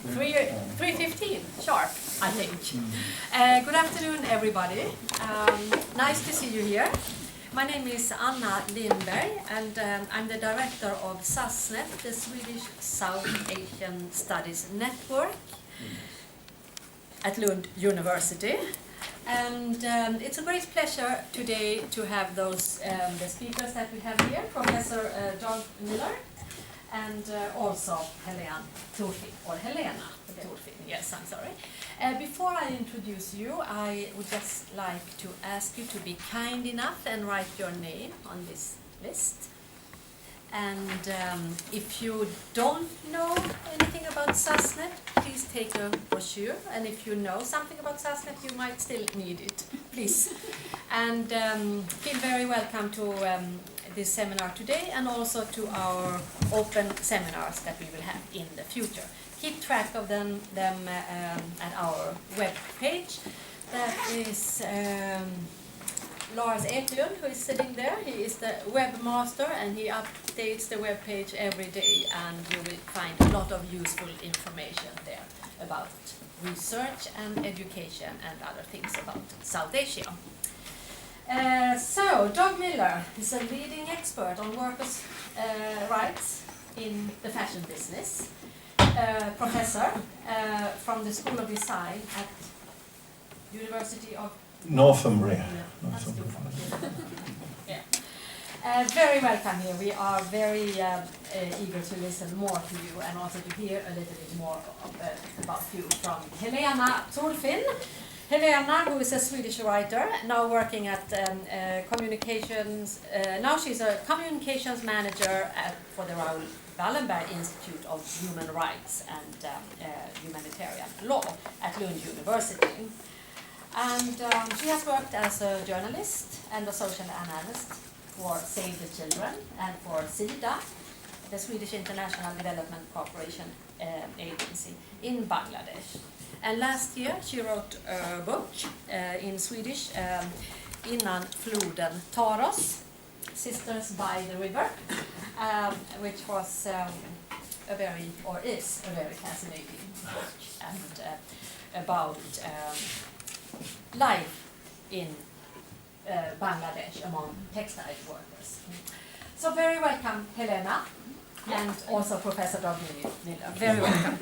3:15 sharp, I think. Good afternoon, everybody. Nice to see you here. My name is Anna Lindberg, and I'm the director of SASNet, the Swedish South Asian Studies Network at Lund University. And it's a great pleasure today to have those the speakers that we have here, Professor Doug Miller, and also Helena Thorfinn, or Helena Thorfinn, yes, I'm sorry. Before I introduce you, I would just like to ask you to be kind enough and write your name on this list. And if you don't know anything about SASNet, please take a brochure. And if you know something about SASNet, you might still need it, please. And feel very welcome to this seminar today, and also to our open seminars that we will have in the future. Keep track of them at our web page. That is Lars Eklund, who is sitting there. He is the webmaster, and he updates the web page every day, and you will find a lot of useful information there about research and education and other things about South Asia. So, Doug Miller is a leading expert on workers' rights in the fashion business. Professor from the School of Design at University of Northumbria. Yeah. Very welcome here. We are very eager to listen more to you, and also to hear a little bit more about you from Helena Thorfinn. Helena, who is a Swedish writer, now working at communications. Now she's a communications manager for the Raoul Wallenberg Institute of Human Rights and Humanitarian Law at Lund University. And she has worked as a journalist and a social analyst for Save the Children and for SIDA, the Swedish International Development Corporation Agency in Bangladesh. And last year she wrote a book in Swedish, Innan floden tar oss, Sisters by the River, which was a very fascinating book, and about life in Bangladesh among textile workers. So very welcome, Helena, and also Professor Doug Miller. Very welcome.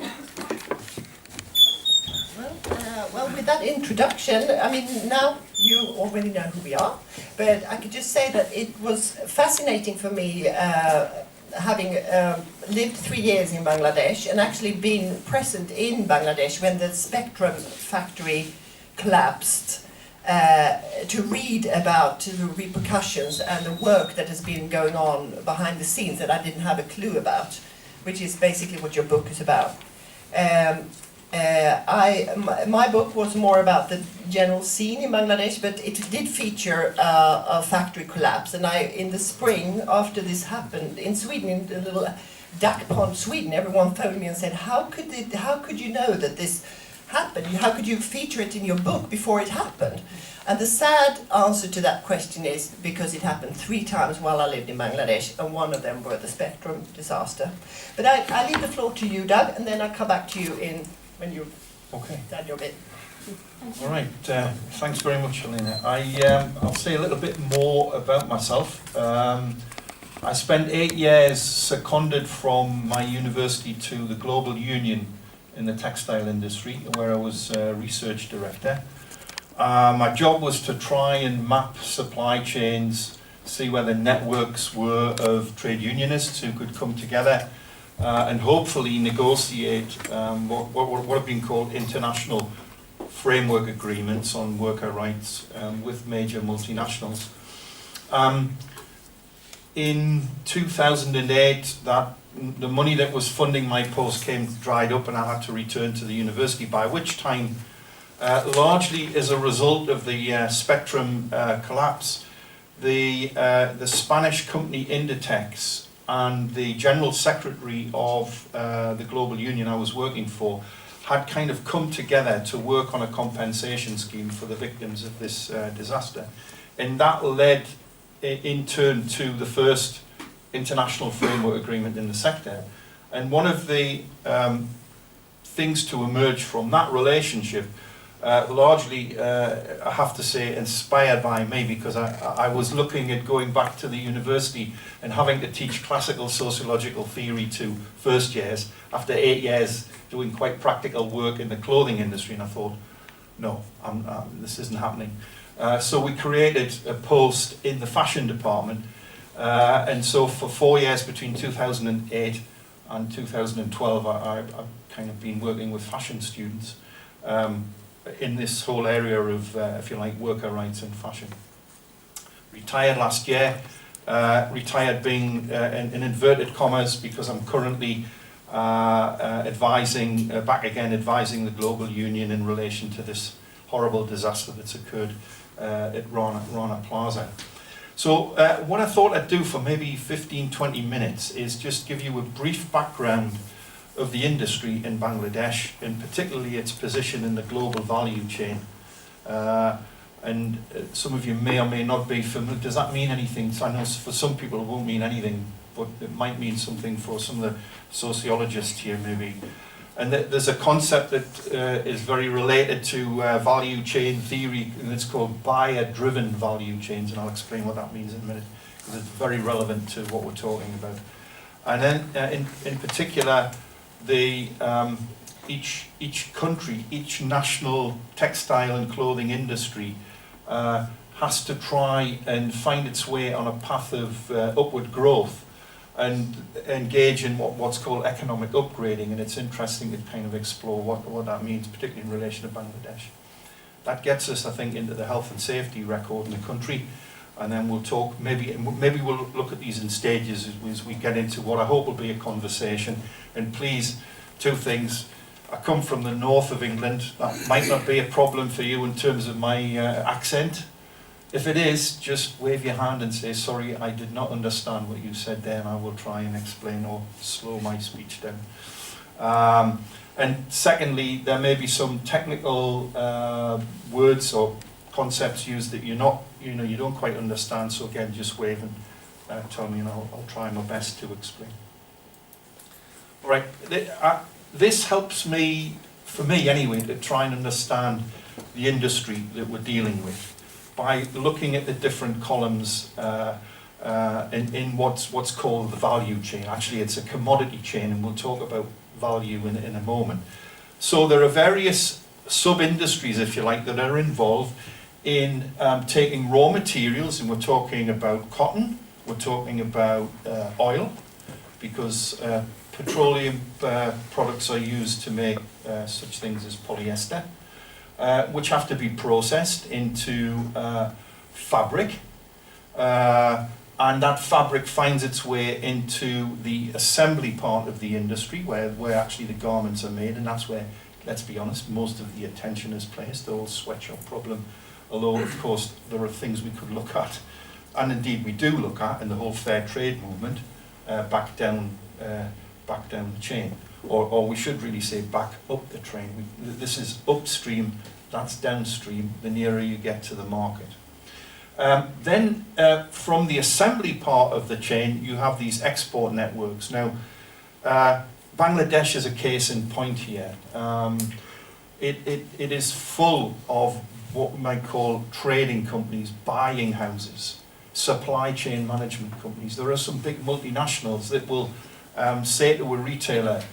Well, with that introduction, I mean, now you already know who we are, but I could just say that it was fascinating for me, having lived 3 years in Bangladesh and actually been present in Bangladesh when the Spectrum factory collapsed, to read about the repercussions and the work that has been going on behind the scenes that I didn't have a clue about, which is basically what your book is about. My book was more about the general scene in Bangladesh, but it did feature a factory collapse. And in the spring, after this happened in Sweden, in the little duck pond, Sweden, everyone phoned me and said, "How could you know that this happened? How could you feature it in your book before it happened?" And the sad answer to that question is because it happened 3 times while I lived in Bangladesh, and one of them were the Spectrum disaster. But I leave the floor to you, Doug, and then I'll come back to you when you've done your bit. All right, thanks very much, Helena. I'll say a little bit more about myself. I spent 8 years seconded from my university to the Global Union in the textile industry, where I was research director. My job was to try and map supply chains, see where the networks were of trade unionists who could come together and hopefully negotiate what have been called international framework agreements on worker rights with major multinationals. In 2008, the money that was funding my post dried up, and I had to return to the university, by which time, largely as a result of the Spectrum collapse, the Spanish company Inditex and the General Secretary of the Global Union I was working for had kind of come together to work on a compensation scheme for the victims of this disaster. And that led in turn to the first international framework agreement in the sector. And one of the things to emerge from that relationship, largely, I have to say, inspired by me, because I was looking at going back to the university and having to teach classical sociological theory to first years after 8 years doing quite practical work in the clothing industry, and I thought, no, this isn't happening. So we created a post in the fashion department, and so for 4 years between 2008 and 2012, I've kind of been working with fashion students in this whole area of, if you like, worker rights and fashion. Retired last year, retired being in inverted commas, because I'm currently advising the Global Union in relation to this horrible disaster that's occurred at Rana Plaza. So what I thought I'd do for maybe 15-20 minutes is just give you a brief background of the industry in Bangladesh, and particularly its position in the global value chain. And some of you may or may not be familiar. Does that mean anything? So I know for some people it won't mean anything, but it might mean something for some of the sociologists here maybe. And there's a concept that is very related to value chain theory, and it's called buyer-driven value chains, and I'll explain what that means in a minute, because it's very relevant to what we're talking about. And then in particular, each country, each national textile and clothing industry has to try and find its way on a path of upward growth and engage in what's called economic upgrading, and it's interesting to kind of explore what that means, particularly in relation to Bangladesh. That gets us, I think, into the health and safety record in the country, and then we'll talk, maybe we'll look at these in stages as we get into what I hope will be a conversation. And please, two things. I come from the north of England. That might not be a problem for you in terms of my accent. If it is, just wave your hand and say, sorry, I did not understand what you said there, and I will try and explain or slow my speech down. And secondly, there may be some technical words or concepts used that you don't quite understand, so again, just wave and tell me, and I'll try my best to explain. All right, this helps me, for me anyway, to try and understand the industry that we're dealing with by looking at the different columns in what's called the value chain. Actually, it's a commodity chain, and we'll talk about value in a moment. So there are various sub-industries, if you like, that are involved in taking raw materials, and we're talking about cotton, we're talking about oil, because petroleum products are used to make such things as polyester, which have to be processed into fabric, and that fabric finds its way into the assembly part of the industry, where actually the garments are made, and that's where, let's be honest, most of the attention is placed, the whole sweatshop problem, although of course there are things we could look at, and indeed we do look at, in the whole fair trade movement, back down the chain, or we should really say back up the train. This is upstream, that's downstream, the nearer you get to the market. Then from the assembly part of the chain, you have these export networks. Now, Bangladesh is a case in point here. It is full of what we might call trading companies, buying houses, supply chain management companies. There are some big multinationals that will say to a retailer,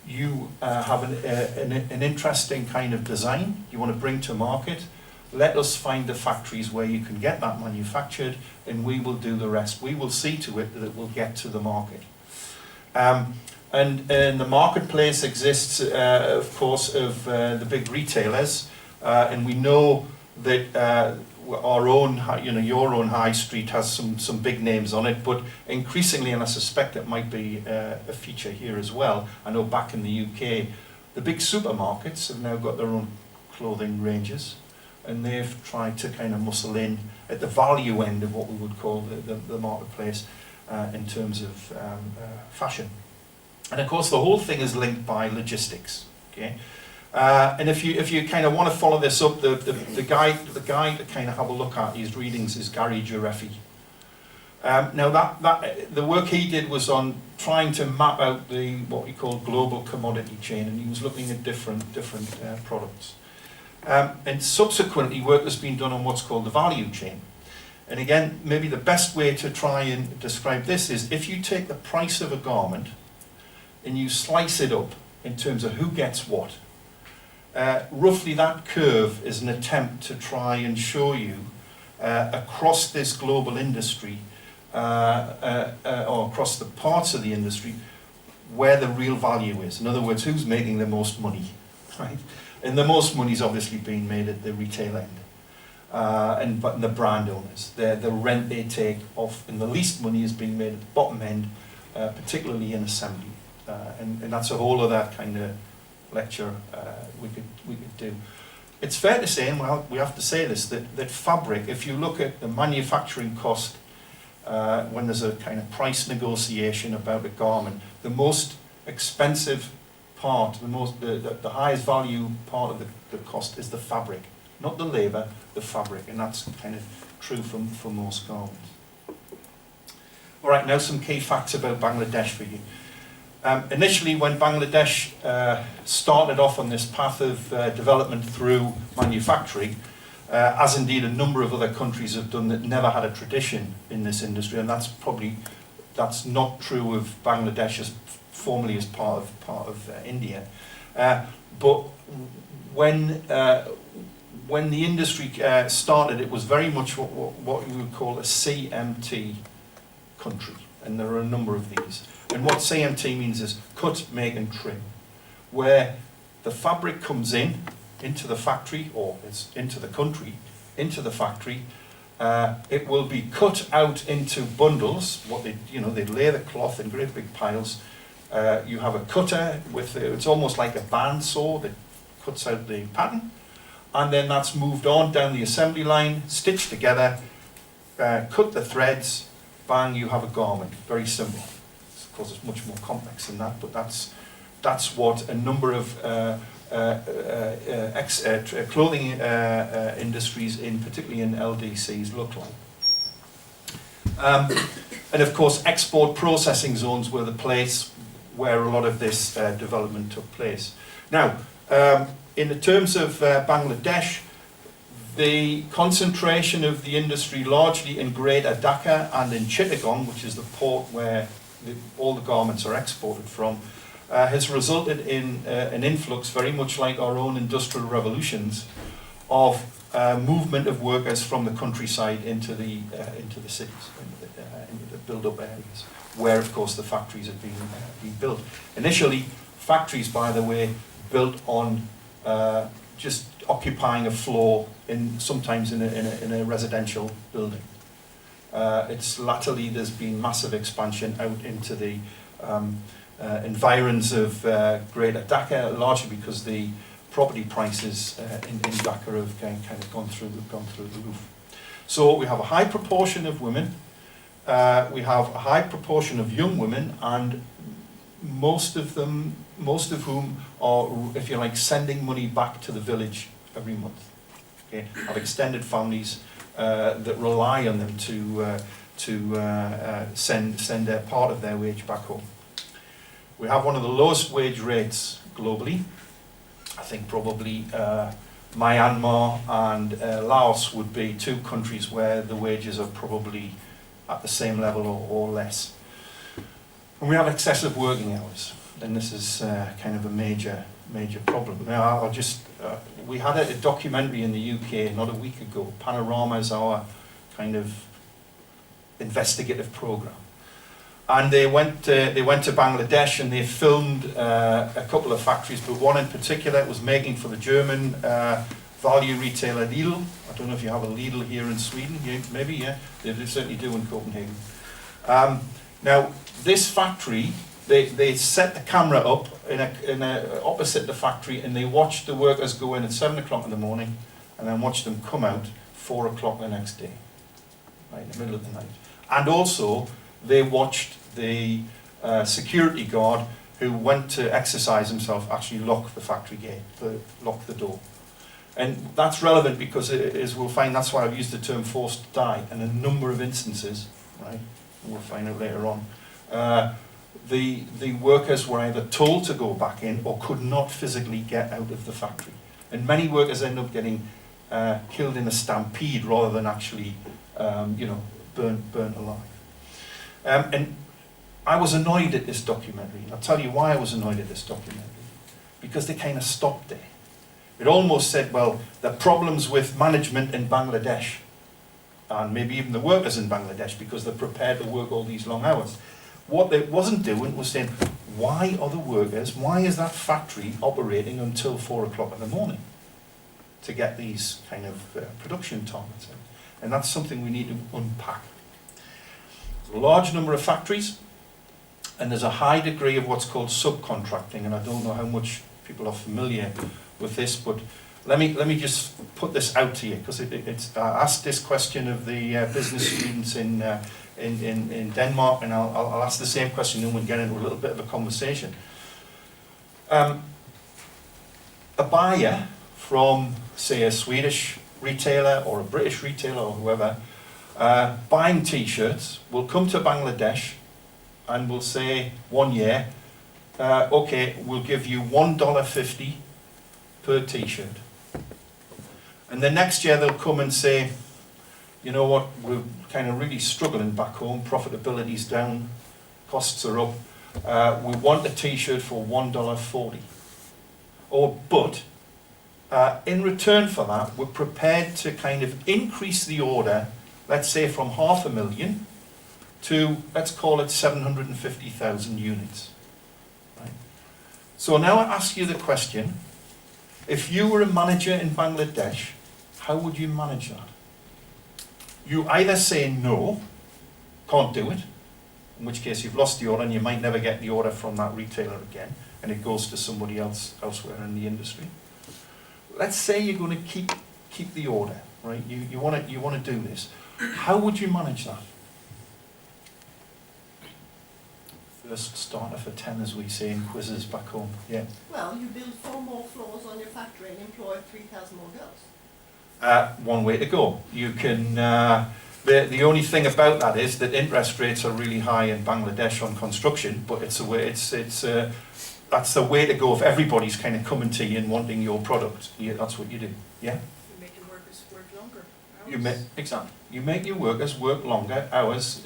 you have an interesting kind of design you want to bring to market. Let us find the factories where you can get that manufactured, and we will do the rest. We will see to it that it will get to the market. And the marketplace exists, of course, of the big retailers, and we know that our own, your own high street has some big names on it, but increasingly, and I suspect it might be a feature here as well, I know back in the UK, the big supermarkets have now got their own clothing ranges, and they've tried to kind of muscle in at the value end of what we would call the marketplace in terms of fashion. And of course, the whole thing is linked by logistics. Okay, and if you kind of want to follow this up, the guy to kind of have a look at these readings is Gary Gireffi. Now the work he did was on trying to map out what he called global commodity chain, and he was looking at different products. And subsequently, work has been done on what's called the value chain. And again, maybe the best way to try and describe this is if you take the price of a garment and you slice it up in terms of who gets what, roughly that curve is an attempt to try and show you across this global industry or across the parts of the industry where the real value is. In other words, who's making the most money, right? And the most money is obviously being made at the retail end. But the brand owners, the rent they take off, and the least money is being made at the bottom end, particularly in assembly. And that's a whole other kind of lecture we could do. It's fair to say, and we have to say this, that fabric, if you look at the manufacturing cost, when there's a kind of price negotiation about a garment, the most expensive part, the highest value part of the cost is the fabric, not the labour, the fabric, and that's kind of true for most garments. All right, now some key facts about Bangladesh for you. Initially, when Bangladesh started off on this path of development through manufacturing, as indeed a number of other countries have done that never had a tradition in this industry, and that's not true of Bangladesh as formerly as part of India. But when the industry started, it was very much what you would call a CMT country, and there are a number of these. And what CMT means is cut, make and trim, where the fabric comes into the factory, or it's into the country, into the factory. It will be cut out into bundles. They'd lay the cloth in great big piles. You have a cutter it's almost like a bandsaw that cuts out the pattern, and then that's moved on down the assembly line, stitched together, cut the threads, bang, you have a garment. Very simple. Of course, it's much more complex than that, but that's what a number of clothing industries, particularly in LDCs, look like. And of course, export processing zones were the place where a lot of this development took place. Now, in the terms of Bangladesh, the concentration of the industry largely in Greater Dhaka and in Chittagong, which is the port where all the garments are exported from, has resulted in an influx, very much like our own industrial revolutions, of movement of workers from the countryside into the cities, into the build-up areas, where, of course, the factories have been built. Initially, factories, by the way, built on just occupying a floor sometimes in a residential building. It's latterly there's been massive expansion out into the environs of Greater Dhaka, largely because the property prices in Dhaka have kind of gone through the roof. So we have a high proportion of women, we have a high proportion of young women, and most of whom are, if you like, sending money back to the village every month. Okay, have extended families that rely on them to send a part of their wage back home. We have one of the lowest wage rates globally. I think probably Myanmar and Laos would be two countries where the wages are probably at the same level or less. And we have excessive working hours, and this is kind of a major problem. Now, we had a documentary in the UK not a week ago. Panorama is our kind of investigative program, and they went to Bangladesh and they filmed a couple of factories, but one in particular was making for the German value retailer Lidl. I don't know if you have a Lidl here in Sweden. Maybe, yeah, they certainly do in Copenhagen. Now, this factory, they set the camera up in opposite the factory, and they watched the workers go in at 7 o'clock in the morning, and then watch them come out 4 o'clock the next day, right in the middle of the night. And also, they watched the security guard who went to exercise himself actually lock the factory gate, lock the door. And that's relevant because, as we'll find, that's why I've used the term forced to die. In a number of instances, right? And we'll find out later on. The workers were either told to go back in or could not physically get out of the factory. And many workers end up getting killed in a stampede rather than actually, burnt alive. And I was annoyed at this documentary. I'll tell you why I was annoyed at this documentary. Because they kind of stopped there. It almost said, well, the problems with management in Bangladesh, and maybe even the workers in Bangladesh, because they're prepared to work all these long hours. What they wasn't doing was saying, why are the workers, why is that factory operating until 4 o'clock in the morning to get these kind of production targets in? And that's something we need to unpack. There's a large number of factories, and there's a high degree of what's called subcontracting, and I don't know how much people are familiar with this, but let me just put this out to you, because it's I asked this question of the business students in Denmark, and I'll ask the same question, and we'll get into a little bit of a conversation. A buyer from, say, a Swedish retailer or a British retailer or whoever, buying t-shirts, will come to Bangladesh and will say 1 year, okay, we'll give you $1.50 per t-shirt. And the next year they'll come and say, you know what, we're kind of really struggling back home, profitability's down, costs are up, we want a t-shirt for $1.40. But in return for that, we're prepared to kind of increase the order, let's say from 500,000 to, let's call it 750,000 units. Right? So now I ask you the question, if you were a manager in Bangladesh, how would you manage that? You either say no, can't do it, in which case you've lost the order and you might never get the order from that retailer again, and it goes to somebody else elsewhere in the industry. Let's say you're going to keep the order, right? You want to do this. How would you manage that? First starter for 10, as we say in quizzes back home. Yeah. Well, you build 4 more floors on your factory and employ 3,000 more girls. One way to go. You can. The only thing about that is that interest rates are really high in Bangladesh on construction, but it's a way. That's the way to go if everybody's kind of coming to you and wanting your product. Yeah, that's what you do. Yeah. You make your workers work longer hours. Exactly. You make your workers work longer hours.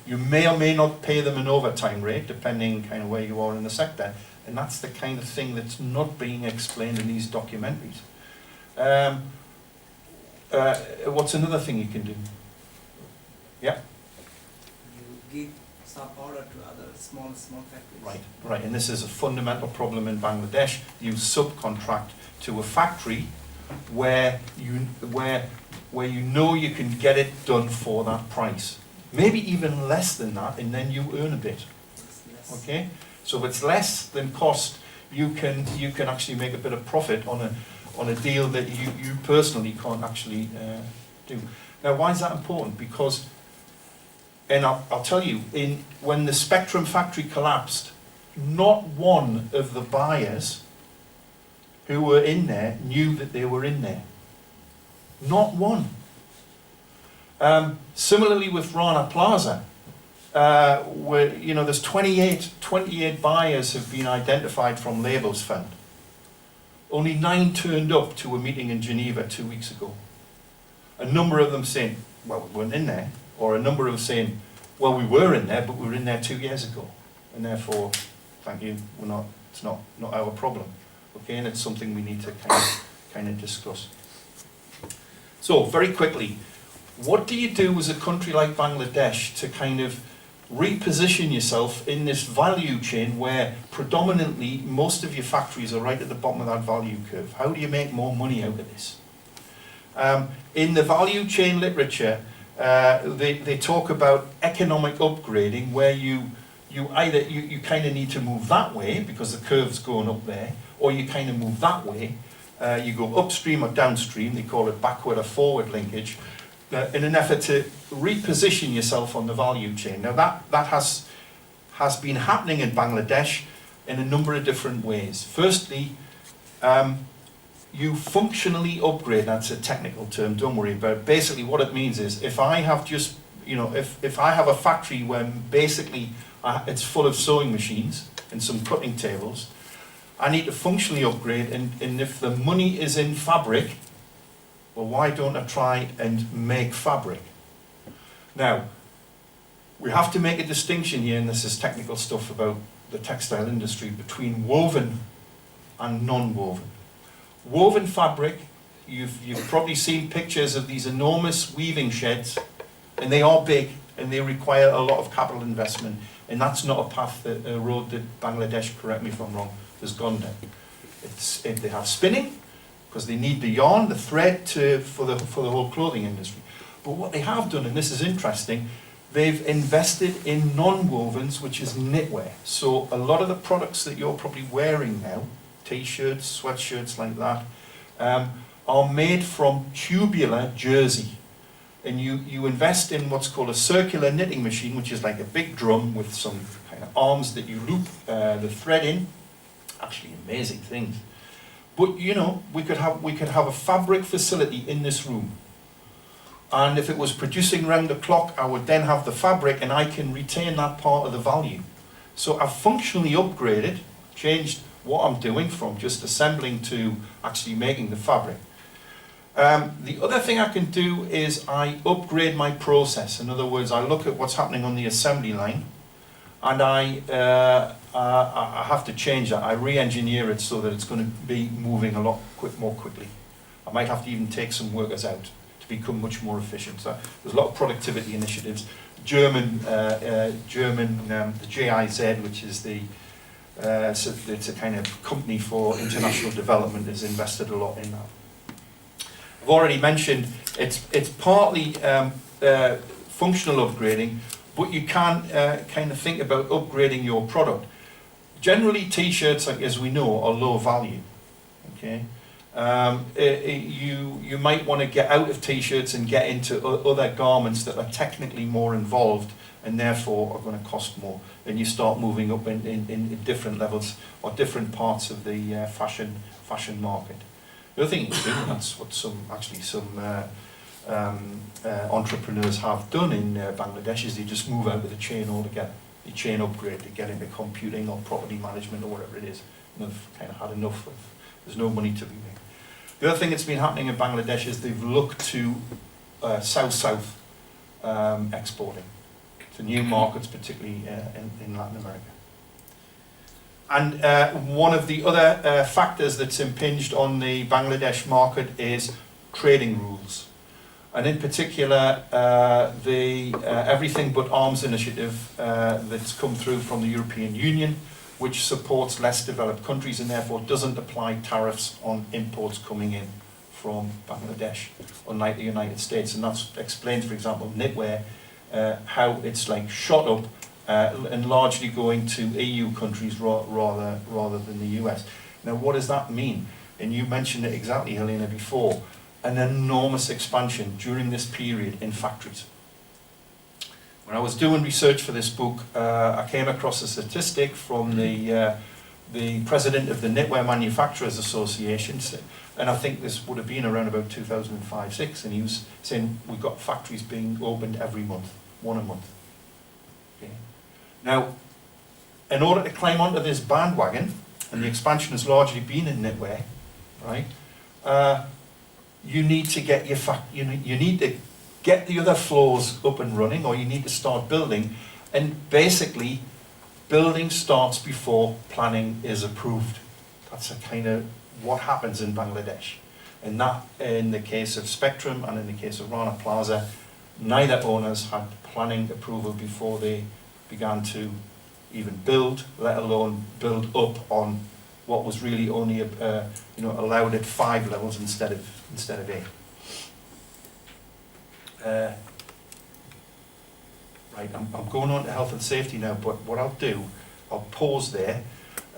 You may or may not pay them an overtime rate, depending kind of where you are in the sector. And that's the kind of thing that's not being explained in these documentaries. What's another thing you can do? Yeah. You give sub-order to other small factories. Right. And this is a fundamental problem in Bangladesh. You subcontract to a factory where you know you can get it done for that price, maybe even less than that, and then you earn a bit. Okay. So if it's less than cost, you can actually make a bit of profit on a deal that you personally can't actually do. Now, why is that important? Because, and I'll tell you, when the Spectrum factory collapsed, not one of the buyers who were in there knew that they were in there. Not one. Similarly with Rana Plaza, where there's 28 buyers have been identified from labels found. Only 9 turned up to a meeting in Geneva 2 weeks ago. A number of them saying, well, we weren't in there, or a number of them saying, well, we were in there, but we were in there 2 years ago, and therefore, thank you, it's not our problem. Okay, and it's something we need to kind of discuss. So, very quickly, what do you do as a country like Bangladesh to kind of reposition yourself in this value chain where predominantly most of your factories are right at the bottom of that value curve? How do you make more money out of this? In the value chain literature, they talk about economic upgrading, where you kind of need to move that way because the curve's going up there, or you kind of move that way. You go upstream or downstream. They call it backward or forward linkage, in an effort to reposition yourself on the value chain. Now that has been happening in Bangladesh in a number of different ways. Firstly, you functionally upgrade. That's a technical term, don't worry about it. Basically what it means is, if I have just you know, if I have a factory where basically it's full of sewing machines and some cutting tables, I need to functionally upgrade, and if the money is in fabric, well, why don't I try and make fabric? Now, we have to make a distinction here, and this is technical stuff about the textile industry, between woven and non-woven. Woven fabric, you've probably seen pictures of these enormous weaving sheds, and they are big, and they require a lot of capital investment, and that's not a path, a road that Bangladesh, correct me if I'm wrong, has gone down. They have spinning, because they need the yarn, the thread for the whole clothing industry. But what they have done, and this is interesting, they've invested in non-wovens, which is knitwear. So a lot of the products that you're probably wearing now, t-shirts, sweatshirts like that, are made from tubular jersey. And you invest in what's called a circular knitting machine, which is like a big drum with some kind of arms that you loop the thread in. Actually amazing things. But you know, we could have a fabric facility in this room. And if it was producing round the clock, I would then have the fabric, and I can retain that part of the value. So I've functionally upgraded, changed what I'm doing from just assembling to actually making the fabric. The other thing I can do is I upgrade my process. In other words, I look at what's happening on the assembly line, and I have to change that. I re-engineer it so that it's going to be moving a lot more quickly. I might have to even take some workers out to become much more efficient. So there's a lot of productivity initiatives. The GIZ, which is it's a kind of company for international development, has invested a lot in that. I've already mentioned it's partly functional upgrading, but you can kind of think about upgrading your product. Generally, t-shirts, as we know, are low value. Okay, you might want to get out of t-shirts and get into other garments that are technically more involved and therefore are going to cost more. And you start moving up in different levels or different parts of the fashion market. The other thing you can do, and that's what some entrepreneurs have done in Bangladesh, is they just move out of the chain altogether. They chain upgrade, they get into computing or property management or whatever it is. And they've kind of had enough of, there's no money to be made. The other thing that's been happening in Bangladesh is they've looked to south-south exporting to new markets, particularly in Latin America. And one of the other factors that's impinged on the Bangladesh market is trading rules. And in particular, the Everything But Arms initiative that's come through from the European Union, which supports less developed countries and therefore doesn't apply tariffs on imports coming in from Bangladesh, unlike the United States. And that explains, for example, knitwear, how it's like shot up and largely going to EU countries rather than the US. Now, what does that mean? And you mentioned it exactly, Helena, before. An enormous expansion during this period in factories. When I was doing research for this book, I came across a statistic from the president of the Knitwear Manufacturers Association, and I think this would have been around about 2005-06, and he was saying we've got factories being opened every month, one a month. Okay. Now, in order to climb onto this bandwagon, and the expansion has largely been in knitwear, right? You need to get you need to get the other floors up and running, or you need to start building. And basically, building starts before planning is approved. That's a kind of what happens in Bangladesh. And that, in the case of Spectrum and in the case of Rana Plaza, neither owners had planning approval before they began to even build, let alone build up on what was really only allowed at 5 levels instead of 8. Right, I'm going on to health and safety now, but what I'll do, I'll pause there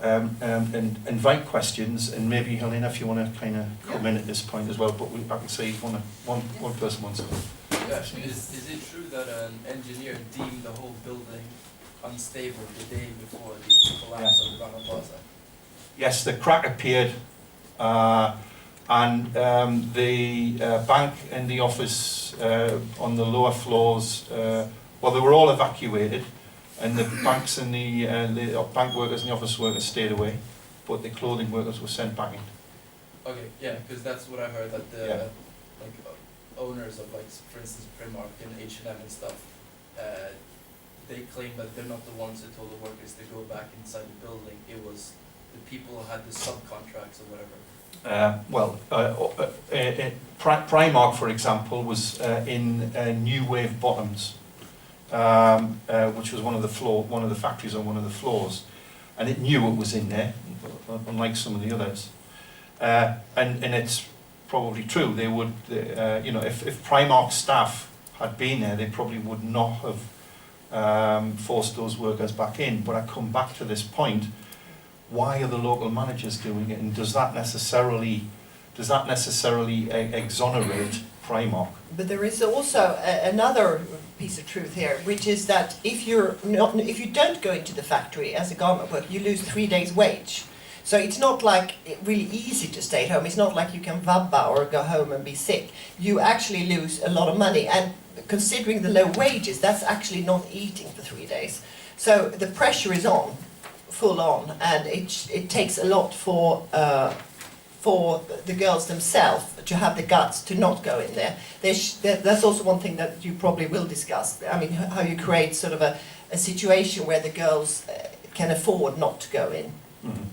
and invite questions, and maybe Helena, if you want to kind of come in at this point as well, but I can say one person wants to. Yeah, is it true that an engineer deemed the whole building unstable the day before the collapse of the Rana Plaza? Yes, the crack appeared. and the bank and the office on the lower floors, well, they were all evacuated, and the banks and the bank workers and the office workers stayed away, but the clothing workers were sent back in. Okay, yeah, because that's what I heard, that the Yeah. like owners of, like, for instance, Primark and H&M and stuff, they claim that they're not the ones who told the workers to go back inside the building. It was the people who had the subcontracts or whatever. Primark, for example, was in New Wave Bottoms, which was one of the factories on one of the floors, and it knew it was in there, unlike some of the others. And it's probably true. They would, if Primark staff had been there, they probably would not have forced those workers back in. But I come back to this point: why are the local managers doing it, and does that necessarily exonerate Primark? But there is also another piece of truth here, which is that if you don't go into the factory as a garment worker, you lose 3 days' wage. So it's not like really easy to stay at home. It's not like you can vabba or go home and be sick. You actually lose a lot of money, and considering the low wages, that's actually not eating for 3 days. So the pressure is on, full on, and it takes a lot for the girls themselves to have the guts to not go in there. That's also one thing that you probably will discuss. I mean, how you create sort of a situation where the girls can afford not to go in. Mm-hmm.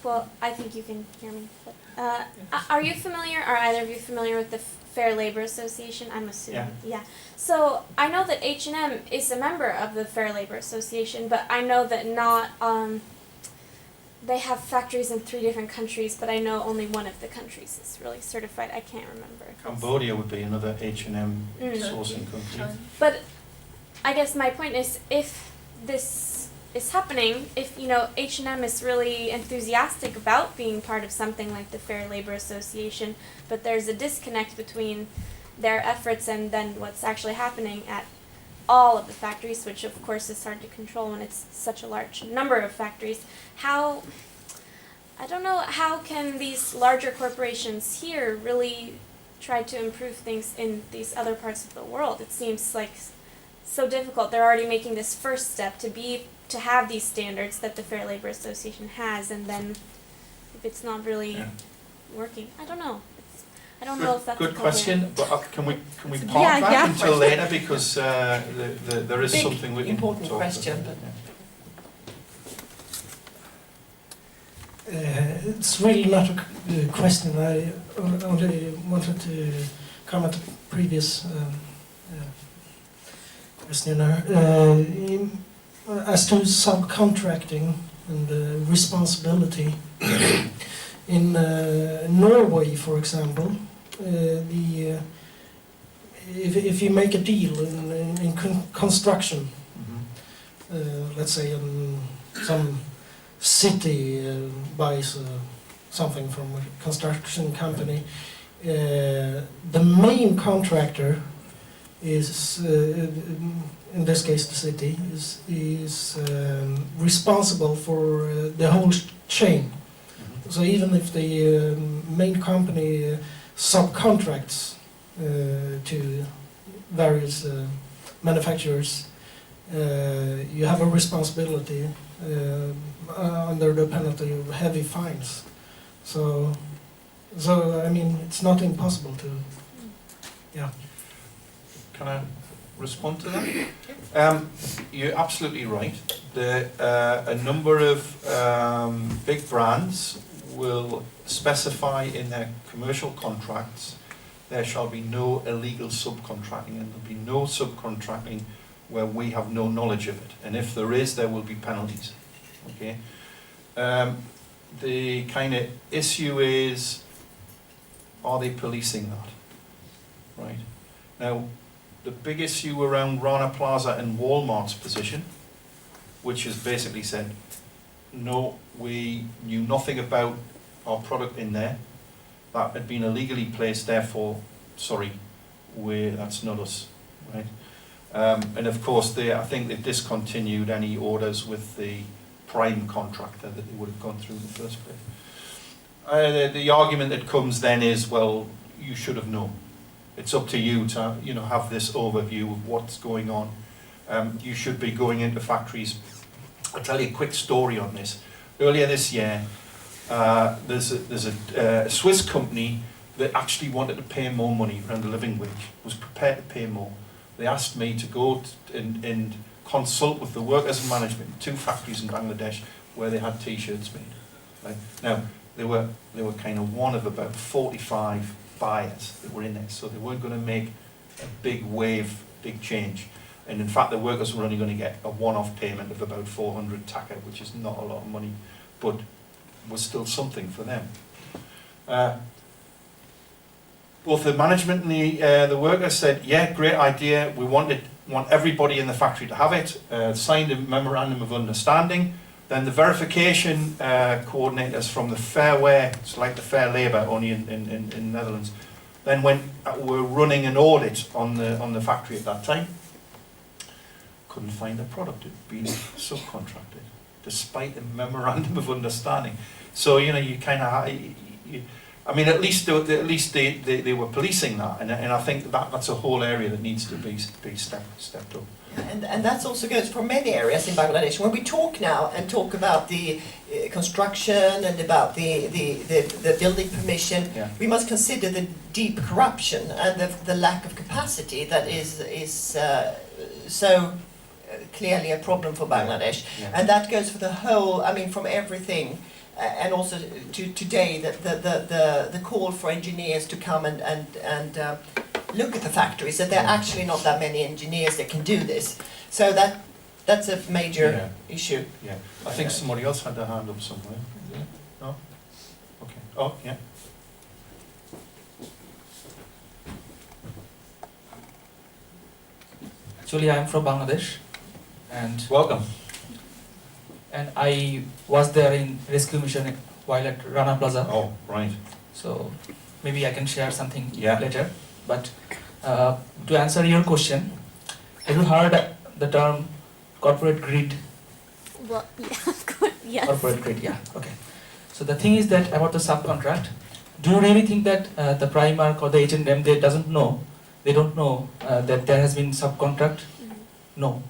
Well, I think you can hear me. But, are you familiar, are either of you familiar with the Fair Labor Association? I'm assuming. Yeah. So I know that H&M is a member of the Fair Labor Association, but I know that not. They have factories in 3 different countries, but I know only one of the countries is really certified. I can't remember. Cambodia would be another H&M sourcing country. But I guess my point is, if this is happening, if H&M is really enthusiastic about being part of something like the Fair Labor Association, but there's a disconnect between their efforts and then what's actually happening at all of the factories, which of course is hard to control when it's such a large number of factories. How can these larger corporations here really try to improve things in these other parts of the world? It seems like so difficult. They're already making this first step to have these standards that the Fair Labor Association has, and then if it's not really working, I don't know. I don't know if that's good question. But can we park that until later, because there is something we can important talk question. about. It's really not a question. I only wanted to comment on the previous questioner. As to subcontracting and responsibility, in Norway, for example, if you make a deal in construction, let's say some city buys something from a construction company, the main contractor is, in this case the city, is responsible for the whole chain. So even if the main company subcontracts to various manufacturers, you have a responsibility under the penalty of heavy fines. So I mean, it's not impossible to, yeah. Can I respond to that? You're absolutely right. A number of big brands will specify in their commercial contracts there shall be no illegal subcontracting, and there'll be no subcontracting where we have no knowledge of it. And if there is, there will be penalties. Okay. The kind of issue is, are they policing that? Right. Now, the big issue around Rana Plaza and Walmart's position, which has basically said, no, we knew nothing about our product in there, that had been illegally placed, therefore, sorry, that's not us, right? And of course, I think they've discontinued any orders with the prime contractor that they would have gone through in the first place. The argument that comes then is, well, you should have known. It's up to you to, you know, have this overview of what's going on. You should be going into factories. I'll tell you a quick story on this. Earlier this year, there's a Swiss company that actually wanted to pay more money around the living wage, was prepared to pay more. They asked me to go and consult with the workers and management in 2 factories in Bangladesh where they had T-shirts made. Right? Now, they were kind of one of about 45 buyers that were in there, so they weren't going to make a big wave, big change. And in fact, the workers were only going to get a one-off payment of about 400 taka, which is not a lot of money, but was still something for them. Both the management and the workers said, yeah, great idea, we want everybody in the factory to have it, signed a memorandum of understanding. Then the verification coordinators from the Fair it's like the Fair Labour only in Netherlands, then were running an audit on the factory at that time. Couldn't find the product, it had been subcontracted, despite the memorandum of understanding. So, you know, you kind of, I mean, at least they were policing that, and I think that's a whole area that needs to be stepped up. And that also goes for many areas in Bangladesh. When we talk now and talk about the construction and about the building permission, Yeah. we must consider the deep corruption and the lack of capacity that is so clearly a problem for Bangladesh. Yeah. And that goes for the whole, I mean, from everything, and also to today, the call for engineers to come and look at the factories, that there are actually not that many engineers that can do this. So that's a major issue. Yeah, I think somebody else had their hand up somewhere. Is it? No? Okay. Oh, yeah. Actually, I am from Bangladesh, and Welcome. I was there in rescue mission while at Rana Plaza. Oh, right. So maybe I can share something Yeah. later. But to answer your question, have you heard the term corporate greed? Well, yeah, of course, yes. Corporate greed, yeah. Okay. So the thing is that about the subcontract, do you really think that the Primark or the H&M, they don't know that there has been subcontract? No.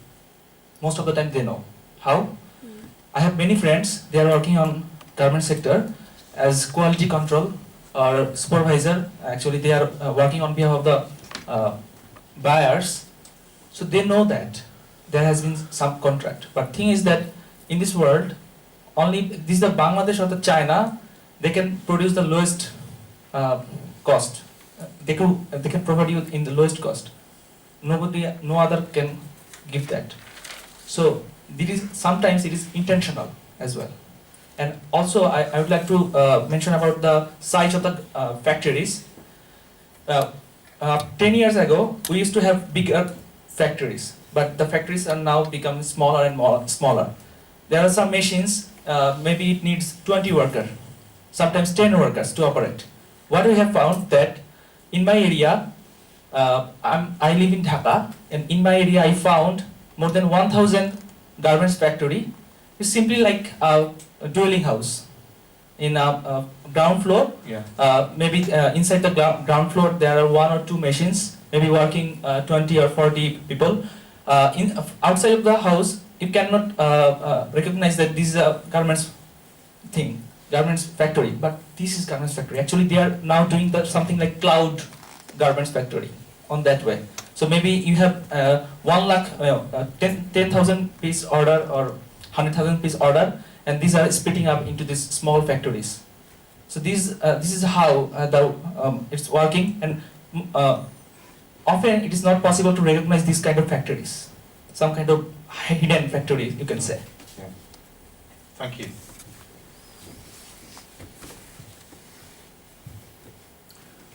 Most of the time they know. How? I have many friends, they are working on garment sector as quality control or supervisor. Actually, they are working on behalf of the buyers. So they know that there has been subcontract. But thing is that in this world, only this is the Bangladesh or the China, they can produce the lowest cost. They can provide you in the lowest cost. No other can give that. So sometimes it is intentional as well. And also I would like to mention about the size of the factories. 10 years ago, we used to have bigger factories, but the factories are now becoming smaller and smaller. There are some machines, maybe it needs 20 workers, sometimes 10 workers to operate. What we have found that in my area, I live in Dhaka, and in my area I found more than 1,000 garments factory. It's simply like a dwelling house. In a ground floor, maybe inside the ground floor there are 1 or 2 machines, maybe working 20 or 40 people. Outside of the house, you cannot recognize that this is a garments factory, but this is garments factory. Actually, they are now doing something like cloud garments factory on that way. So maybe you have 1 lakh, 10,000 piece order or 100,000 piece order, and these are splitting up into these small factories. So this is how it's working, and often it is not possible to recognize these kind of factories. Some kind of hidden factory, you can say. Yeah. Thank you.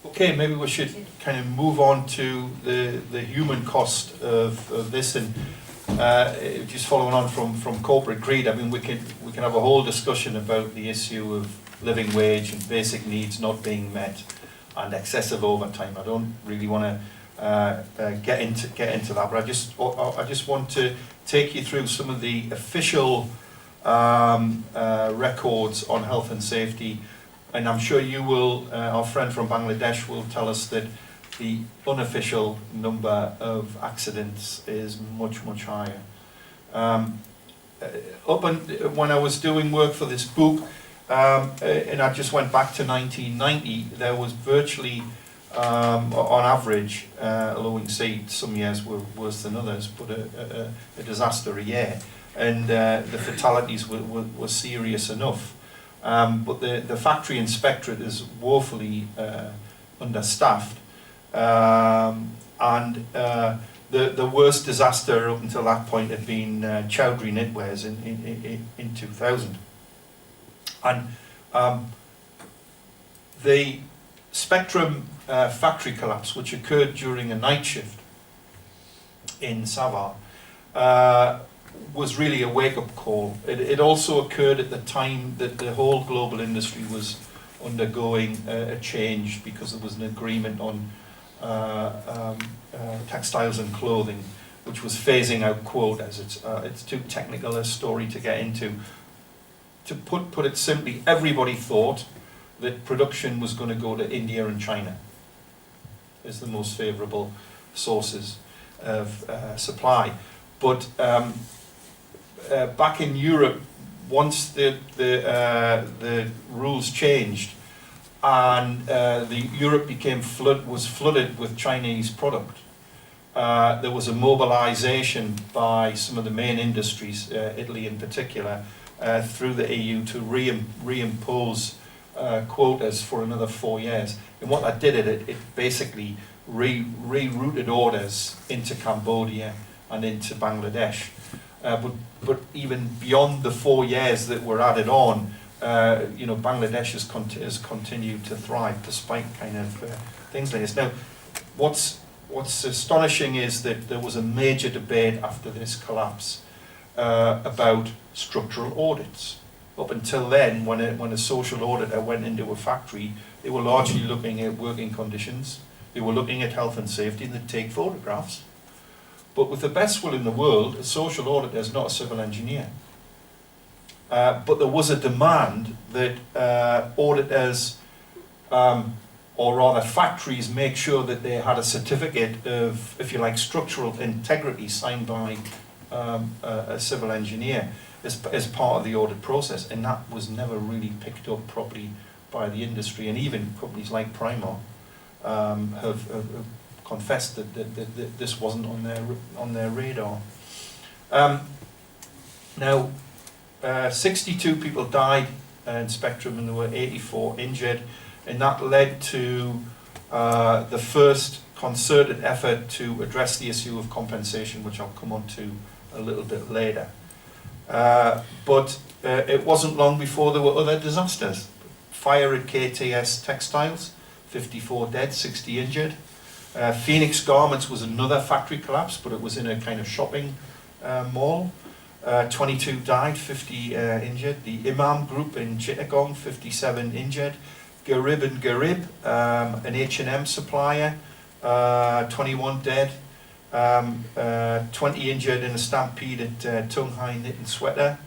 Okay, maybe we should kind of move on to the human cost of this, and just following on from corporate greed. I mean, we can have a whole discussion about the issue of living wage and basic needs not being met and excessive overtime. I don't really want to get into that, but I just want to take you through some of the official records on health and safety, and I'm sure you will, our friend from Bangladesh will tell us that the unofficial number of accidents is much, much higher. When I was doing work for this book, and I just went back to 1990, there was virtually, on average, although we can see some years were worse than others, but a disaster a year. And the fatalities were serious enough. But the factory inspectorate is woefully understaffed. The worst disaster up until that point had been Chowdhury Knitwears in 2000. And the Spectrum factory collapse, which occurred during a night shift in Savar, was really a wake-up call. It also occurred at the time that the whole global industry was undergoing a change, because there was an agreement on textiles and clothing, which was phasing out quotas. It's too technical a story to get into. To put it simply, everybody thought that production was going to go to India and China as the most favourable sources of supply. But back in Europe, once the rules changed and Europe was flooded with Chinese product, there was a mobilisation by some of the main industries, Italy in particular, through the EU to reimpose quotas for another 4 years. And what that did, it basically rerouted orders into Cambodia and into Bangladesh. But even beyond the 4 years that were added on, Bangladesh has continued to thrive despite kind of things like this. Now, what's astonishing is that there was a major debate after this collapse about structural audits. Up until then, when a social auditor went into a factory, they were largely looking at working conditions, they were looking at health and safety, and they'd take photographs. But with the best will in the world, a social auditor is not a civil engineer. But there was a demand that auditors, or rather factories, make sure that they had a certificate of, if you like, structural integrity signed by a civil engineer as part of the audit process, and that was never really picked up properly by the industry. And even companies like Primark have confessed that this wasn't on their radar. Now, 62 people died in Spectrum, and there were 84 injured, and that led to the first concerted effort to address the issue of compensation, which I'll come on to a little bit later. But it wasn't long before there were other disasters. Fire at KTS Textiles, 54 dead, 60 injured. Phoenix Garments was another factory collapse, but it was in a kind of shopping mall. 22 died, 50 injured. The Imam Group in Chittagong, 57 injured. Garib and Garib, an H&M supplier, 21 dead. 20 injured in a stampede at Tung Hai Knit and Sweater.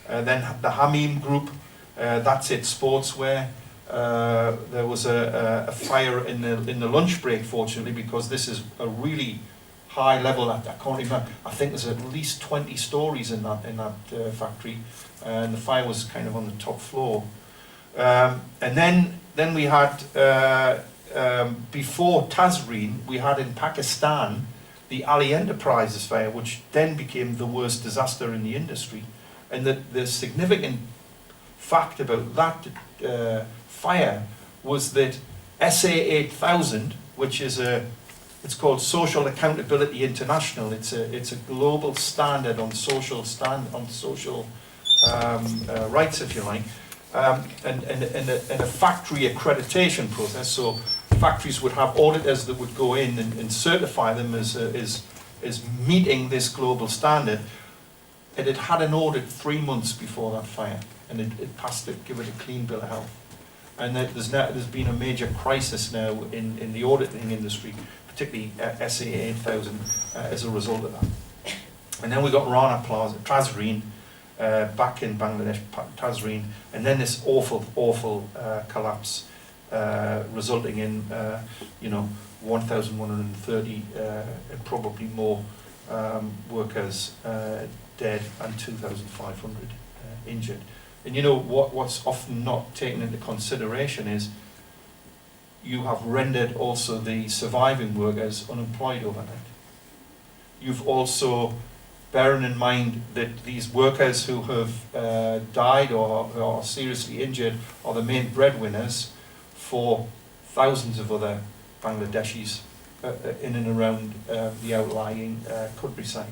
Then the Hamim Group, that's it, sportswear. There was a fire in the lunch break, fortunately, because this is a really high level. I can't remember. I think there's at least 20 stories in that factory, and the fire was kind of on the top floor. And then we had before Tazreen, we had in Pakistan the Ali Enterprises fire, which then became the worst disaster in the industry. And the significant fact about that fire was that SA 8000, which is it's called Social Accountability International. It's a global standard on social rights, if you like, and a factory accreditation process. So factories would have auditors that would go in and certify them as meeting this global standard. And it had an audit 3 months before that fire, and it passed it, give it a clean bill of health. And there's been a major crisis now in the auditing industry, particularly SA 8000, as a result of that. And then we got Rana Plaza, Tazreen, back in Bangladesh, Tazreen, and then this awful collapse, resulting in 1,130 and probably more workers dead and 2,500 injured. And what's often not taken into consideration is you have rendered also the surviving workers unemployed overnight. You've also, bearing in mind that these workers who have died or are seriously injured are the main breadwinners for thousands of other Bangladeshis in and around the outlying countryside.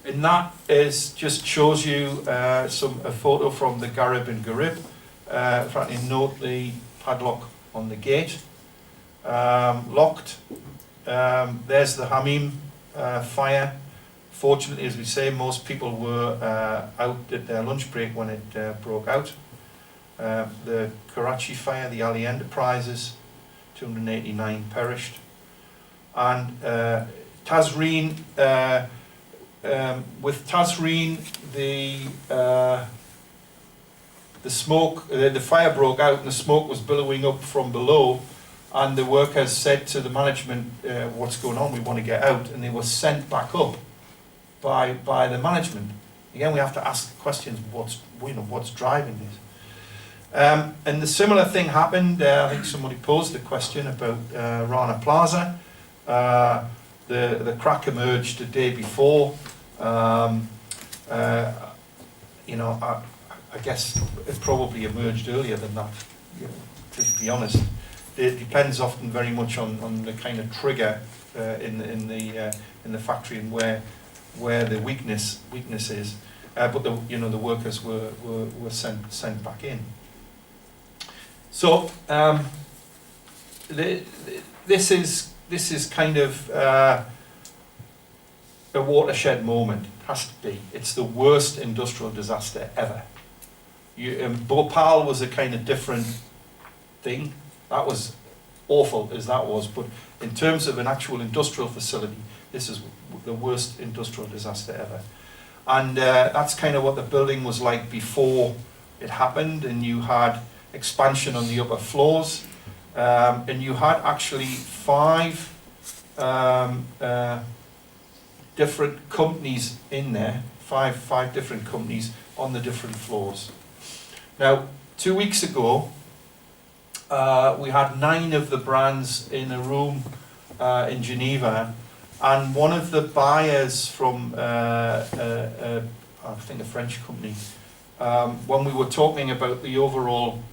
And that just shows you a photo from the Garib and Garib. In fact, you note the padlock on the gate, locked. There's the Hamim fire. Fortunately, as we say, most people were out at their lunch break when it broke out. The Karachi fire, the Ali Enterprises, 289 perished. And Tazreen, with Tazreen, the smoke, the fire broke out and the smoke was billowing up from below, and the workers said to the management, what's going on, we want to get out, and they were sent back up by the management. Again, we have to ask the questions, what's driving this? And the similar thing happened, I think somebody posed the question about Rana Plaza. The crack emerged the day before. I guess it probably emerged earlier than that, to be honest. It depends often very much on the kind of trigger in the factory and where the weakness is. But the workers were sent back in. So this is kind of a watershed moment. It has to be. It's the worst industrial disaster ever. Bhopal was a kind of different thing. That was awful as that was, but in terms of an actual industrial facility, this is the worst industrial disaster ever. And that's kind of what the building was like before it happened, and you had expansion on the upper floors, and you had actually 5 different companies in there, five different companies on the different floors. Now, 2 weeks ago, we had 9 of the brands in a room in Geneva, and one of the buyers from, I think a French company, when we were talking about the overall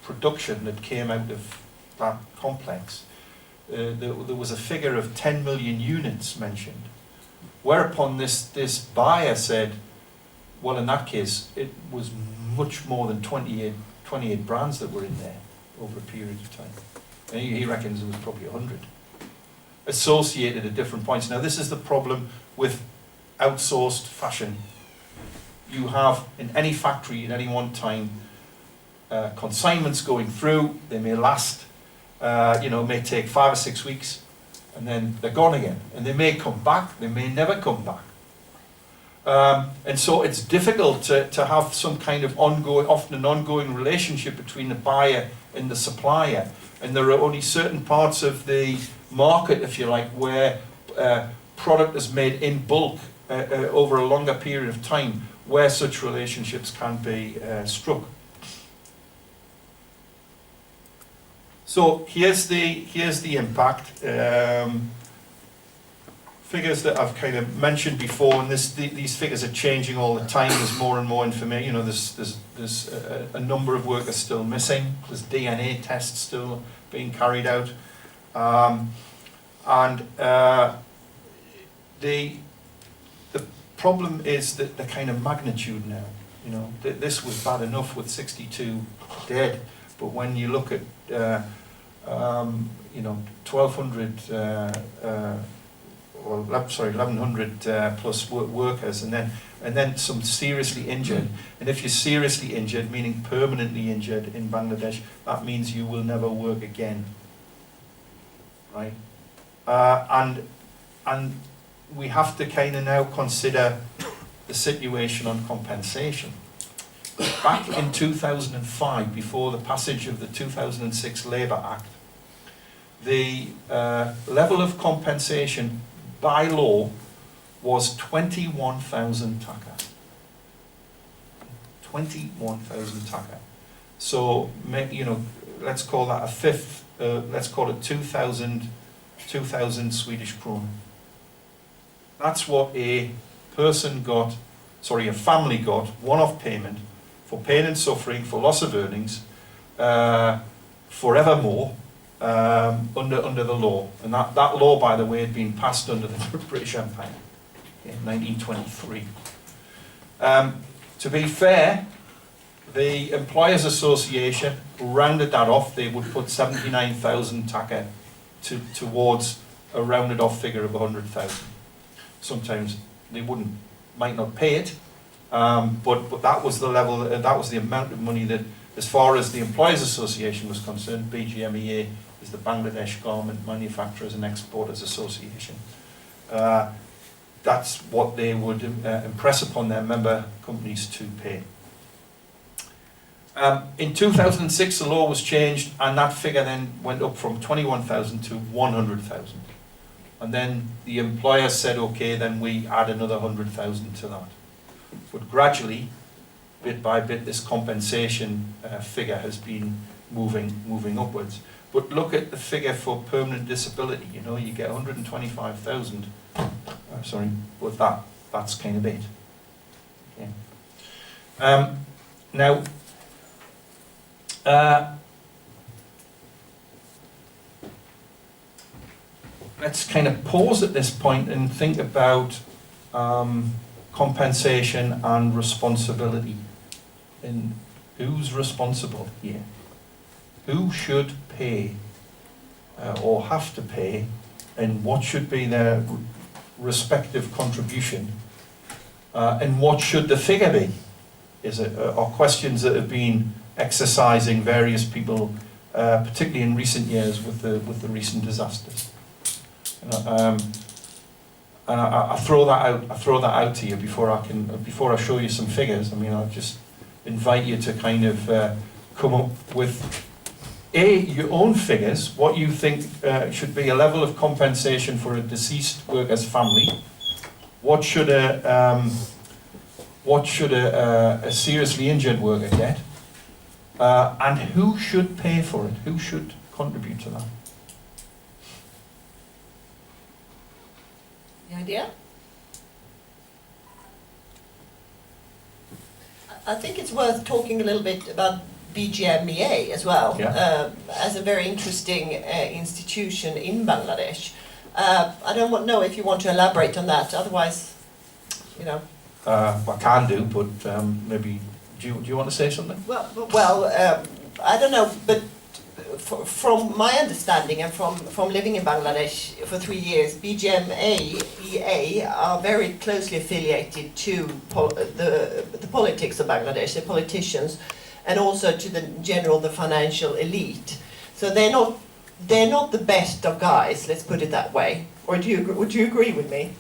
production that came out of that complex, there was a figure of 10 million units mentioned. Whereupon this buyer said, well, in that case, it was much more than 28 brands that were in there over a period of time. And he reckons it was probably 100. Associated at different points. Now, this is the problem with outsourced fashion. You have, in any factory at any one time, consignments going through. They may last, may take 5 or 6 weeks, and then they're gone again. And they may come back, they may never come back. And so it's difficult to have some kind of often an ongoing relationship between the buyer and the supplier. And there are only certain parts of the market, if you like, where product is made in bulk over a longer period of time, where such relationships can be struck. So here's the impact. Figures that I've kind of mentioned before, and these figures are changing all the time. There's more and more information. There's a number of workers still missing. There's DNA tests still being carried out, and the problem is that the kind of magnitude now. This was bad enough with 62 dead, but when you look at 1,100 plus workers, and then some seriously injured. And if you're seriously injured, meaning permanently injured in Bangladesh, that means you will never work again, right? And we have to kind of now consider situation on compensation. Back in 2005, before the passage of the 2006 Labour Act, the level of compensation by law was 21,000 taka. 21,000 taka. So, you know, let's call that a fifth, let's call it 2,000 Swedish krona. That's what a person got, sorry, a family got, one-off payment for pain and suffering, for loss of earnings, forevermore, under the law. And that law, by the way, had been passed under the British Empire in 1923. To be fair, the Employers Association rounded that off. They would put 79,000 taka towards a rounded off figure of 100,000. Sometimes they might not pay it, but that was the level, that was the amount of money that, as far as the Employers Association was concerned, BGMEA is the Bangladesh Garment Manufacturers and Exporters Association. That's what they would impress upon their member companies to pay. In 2006, the law was changed, and that figure then went up from 21,000 to 100,000. And then the employer said, okay, then we add another 100,000 to that. But gradually, bit by bit, this compensation figure has been moving upwards. But look at the figure for permanent disability. You know, you get 125,000. Sorry, but that's kind of it. Okay. Now, let's kind of pause at this point and think about compensation and responsibility. And who's responsible here? Who should pay or have to pay, and what should be their respective contribution, and what should the figure be? Are questions that have been exercising various people, particularly in recent years with the recent disasters. And I throw that out. I throw that out to you before I show you some figures. I mean, I'll just invite you to kind of come up with your own figures. What you think should be a level of compensation for a deceased worker's family. What should a seriously injured worker get? And who should pay for it? Who should contribute to that? Any idea? I think it's worth talking a little bit about BGMEA as well, Yeah. As a very interesting institution in Bangladesh. I don't know if you want to elaborate on that, otherwise, you know. I can do, but maybe, do you want to say something? Well, I don't know, but from my understanding and from living in Bangladesh for 3 years, BGMEA are very closely affiliated to the politics of Bangladesh, the politicians, and also to the financial elite. So they're not the best of guys, let's put it that way. Or would you agree with me?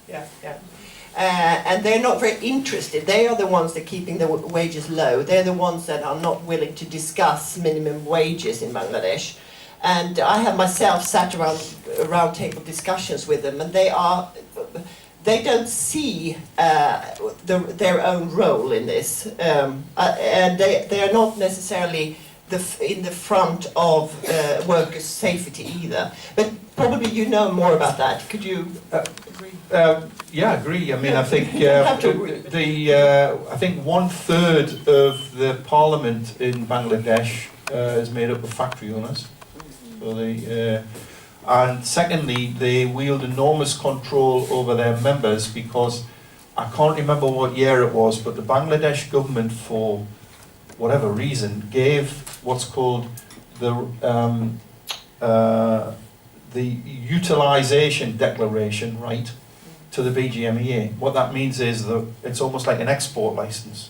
Yeah. Yeah. And they're not very interested. They are the ones that are keeping the wages low. They're the ones that are not willing to discuss minimum wages in Bangladesh. And I have myself sat around round table discussions with them, and they don't see their own role in this, and they are not necessarily in the front of workers' safety either. But probably you know more about that. Could you agree? Yeah, I agree. I mean, I think have to agree. I think 1/3 of the parliament in Bangladesh is made up of factory owners. So and secondly, they wield enormous control over their members, because I can't remember what year it was, but the Bangladesh government, for whatever reason, gave what's called the utilization declaration right to the BGMEA. What that means is that it's almost like an export license.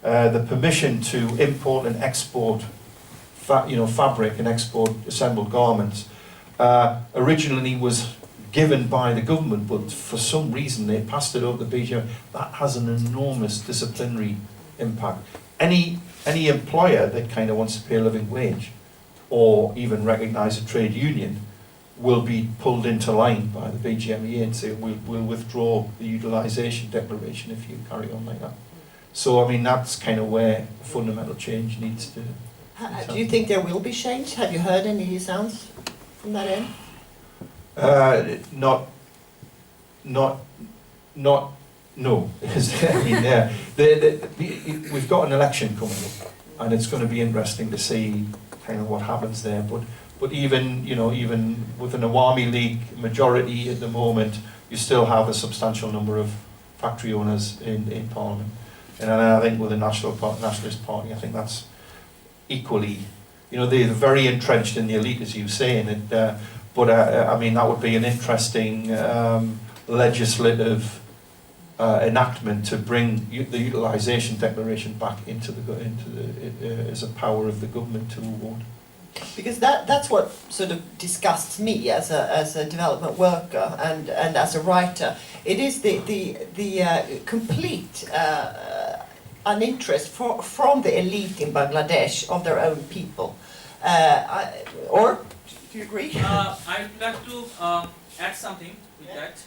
The permission to import and export fabric and export assembled garments originally was given by the government, but for some reason they passed it over to the BGM. That has an enormous disciplinary impact. Any employer that kind of wants to pay a living wage, or even recognise a trade union, will be pulled into line by the BGMEA and say, we'll withdraw the utilisation declaration if you carry on like that. So, I mean, that's kind of where fundamental change needs to... Do you think there will be change? Have you heard any sounds from that end? No. I mean, we've got an election coming up, and it's going to be interesting to see kind of what happens there. But even, you know, even with an Awami League majority at the moment, you still have a substantial number of factory owners in Parliament. And I think with the Nationalist Party, I think that's equally, you know, they're very entrenched in the elite, as you were saying. But I mean, that would be an interesting legislative enactment to bring the utilisation declaration back into as a power of the government to award. Because that's what sort of disgusts me as a development worker and as a writer. It is the complete uninterest from the elite in Bangladesh of their own people. Or do you agree? I'd like to add something with that.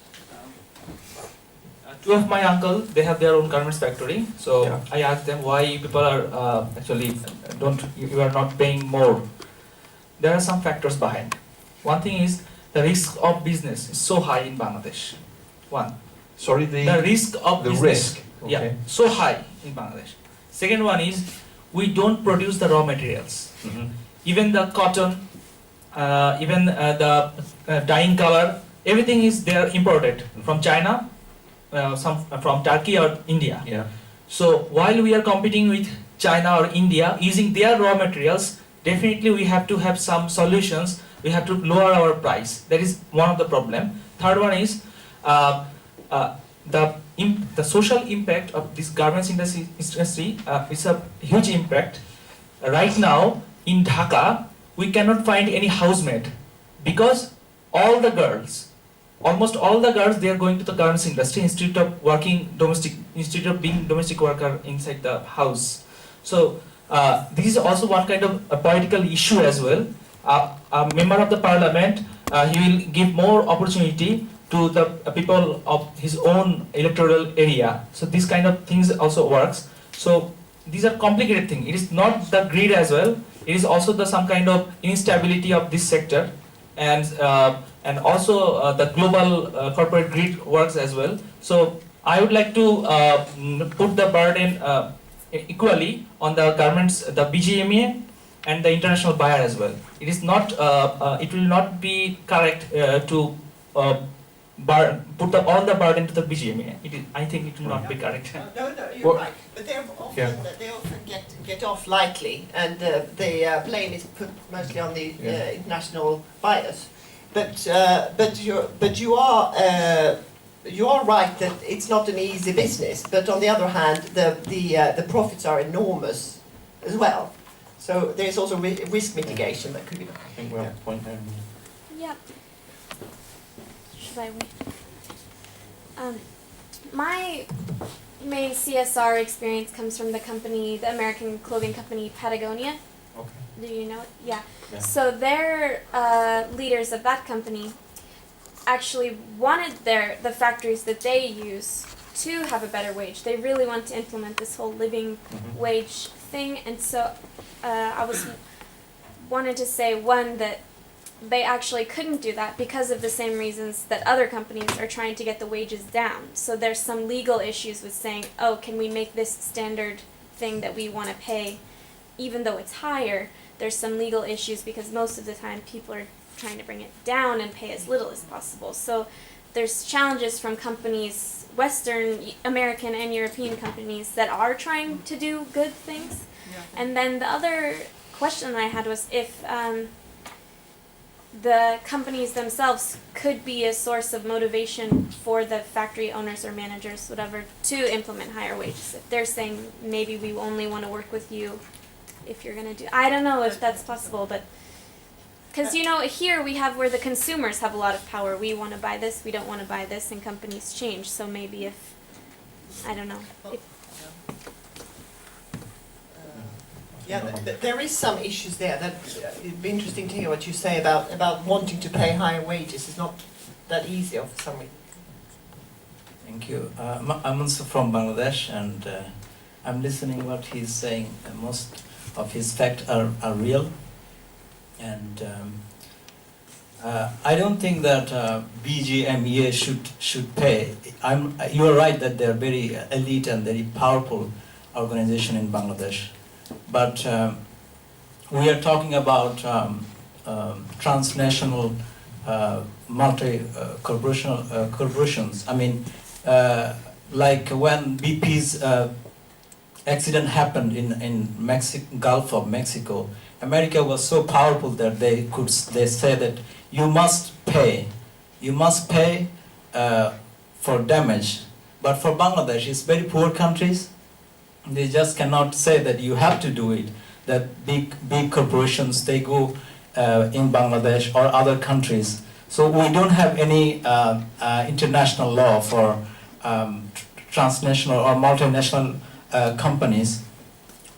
Two of my uncle, they have their own garments factory. So Yeah. I asked them why people are actually you are not paying more. There are some factors behind. One thing is the risk of business is so high in Bangladesh. One. Sorry, The risk of the business, risk. yeah, Okay. so high in Bangladesh. Second one is we don't produce the raw materials. Mhm. Even the cotton, even the dyeing color, everything is there imported from China, some from Turkey or India. Yeah. So while we are competing with China or India using their raw materials, definitely we have to have some solutions. We have to lower our price. That is one of the problem. Third one is the social impact of this garments industry is a huge impact. Right now in Dhaka, we cannot find any housemaid because almost all the girls, they are going to the garments industry instead of being domestic worker inside the house. So this is also one kind of a political issue as well. A member of the parliament, he will give more opportunity to the people of his own electoral area. So these kind of things also works. So these are complicated things. It is not the greed as well. It is also some kind of instability of this sector, and also the global corporate greed works as well. So I would like to put the burden equally on the governments, the BGMEA and the international buyer as well. It is not. It will not be correct to put all the burden to the BGMEA. I think it will not be correct. No, you're Well, right. But yeah. they often get off lightly, and the blame is put mostly on the international buyers. But you are right that it's not an easy business. But on the other hand, the profits are enormous as well. So there's also risk mitigation that could be done. I think we're at the point there. Yeah. Should I wait? My main CSR experience comes from the American clothing company Patagonia. Okay. Do you know it? Yeah. Yeah. So their leaders of that company actually wanted the factories that they use to have a better wage. They really want to implement this whole living Mhm. wage thing, and so I wanted to say that they actually couldn't do that because of the same reasons that other companies are trying to get the wages down. So there's some legal issues with saying, oh, can we make this standard thing that we want to pay, even though it's higher? There's some legal issues because most of the time people are trying to bring it down and pay as little as possible. So there's challenges from companies, Western, American and European companies that are trying to do good things. Yeah. And then the other question I had was if the companies themselves could be a source of motivation for the factory owners or managers, whatever, to implement higher wages. If they're saying maybe we only want to work with you if you're going to do, I don't know if that's possible, but Because you know, here we have where the consumers have a lot of power. We want to buy this, we don't want to buy this, and companies change. So maybe if, I don't know. If, Yeah, there is some issues there that it'd be interesting to hear what you say about wanting to pay higher wages. It's not that easy for some reason. Thank you. I'm also from Bangladesh, and I'm listening what he's saying. Most of his facts are real, and I don't think that BGMEA should pay. You are right that they're very elite and very powerful organization in Bangladesh, but we are talking about transnational corporations. I mean, like when BP's accident happened in Gulf of Mexico, America was so powerful that they say that you must pay for damage. But for Bangladesh, it's very poor countries. They just cannot say that you have to do it. That big corporations, they go in Bangladesh or other countries. So we don't have any international law for transnational or multinational companies.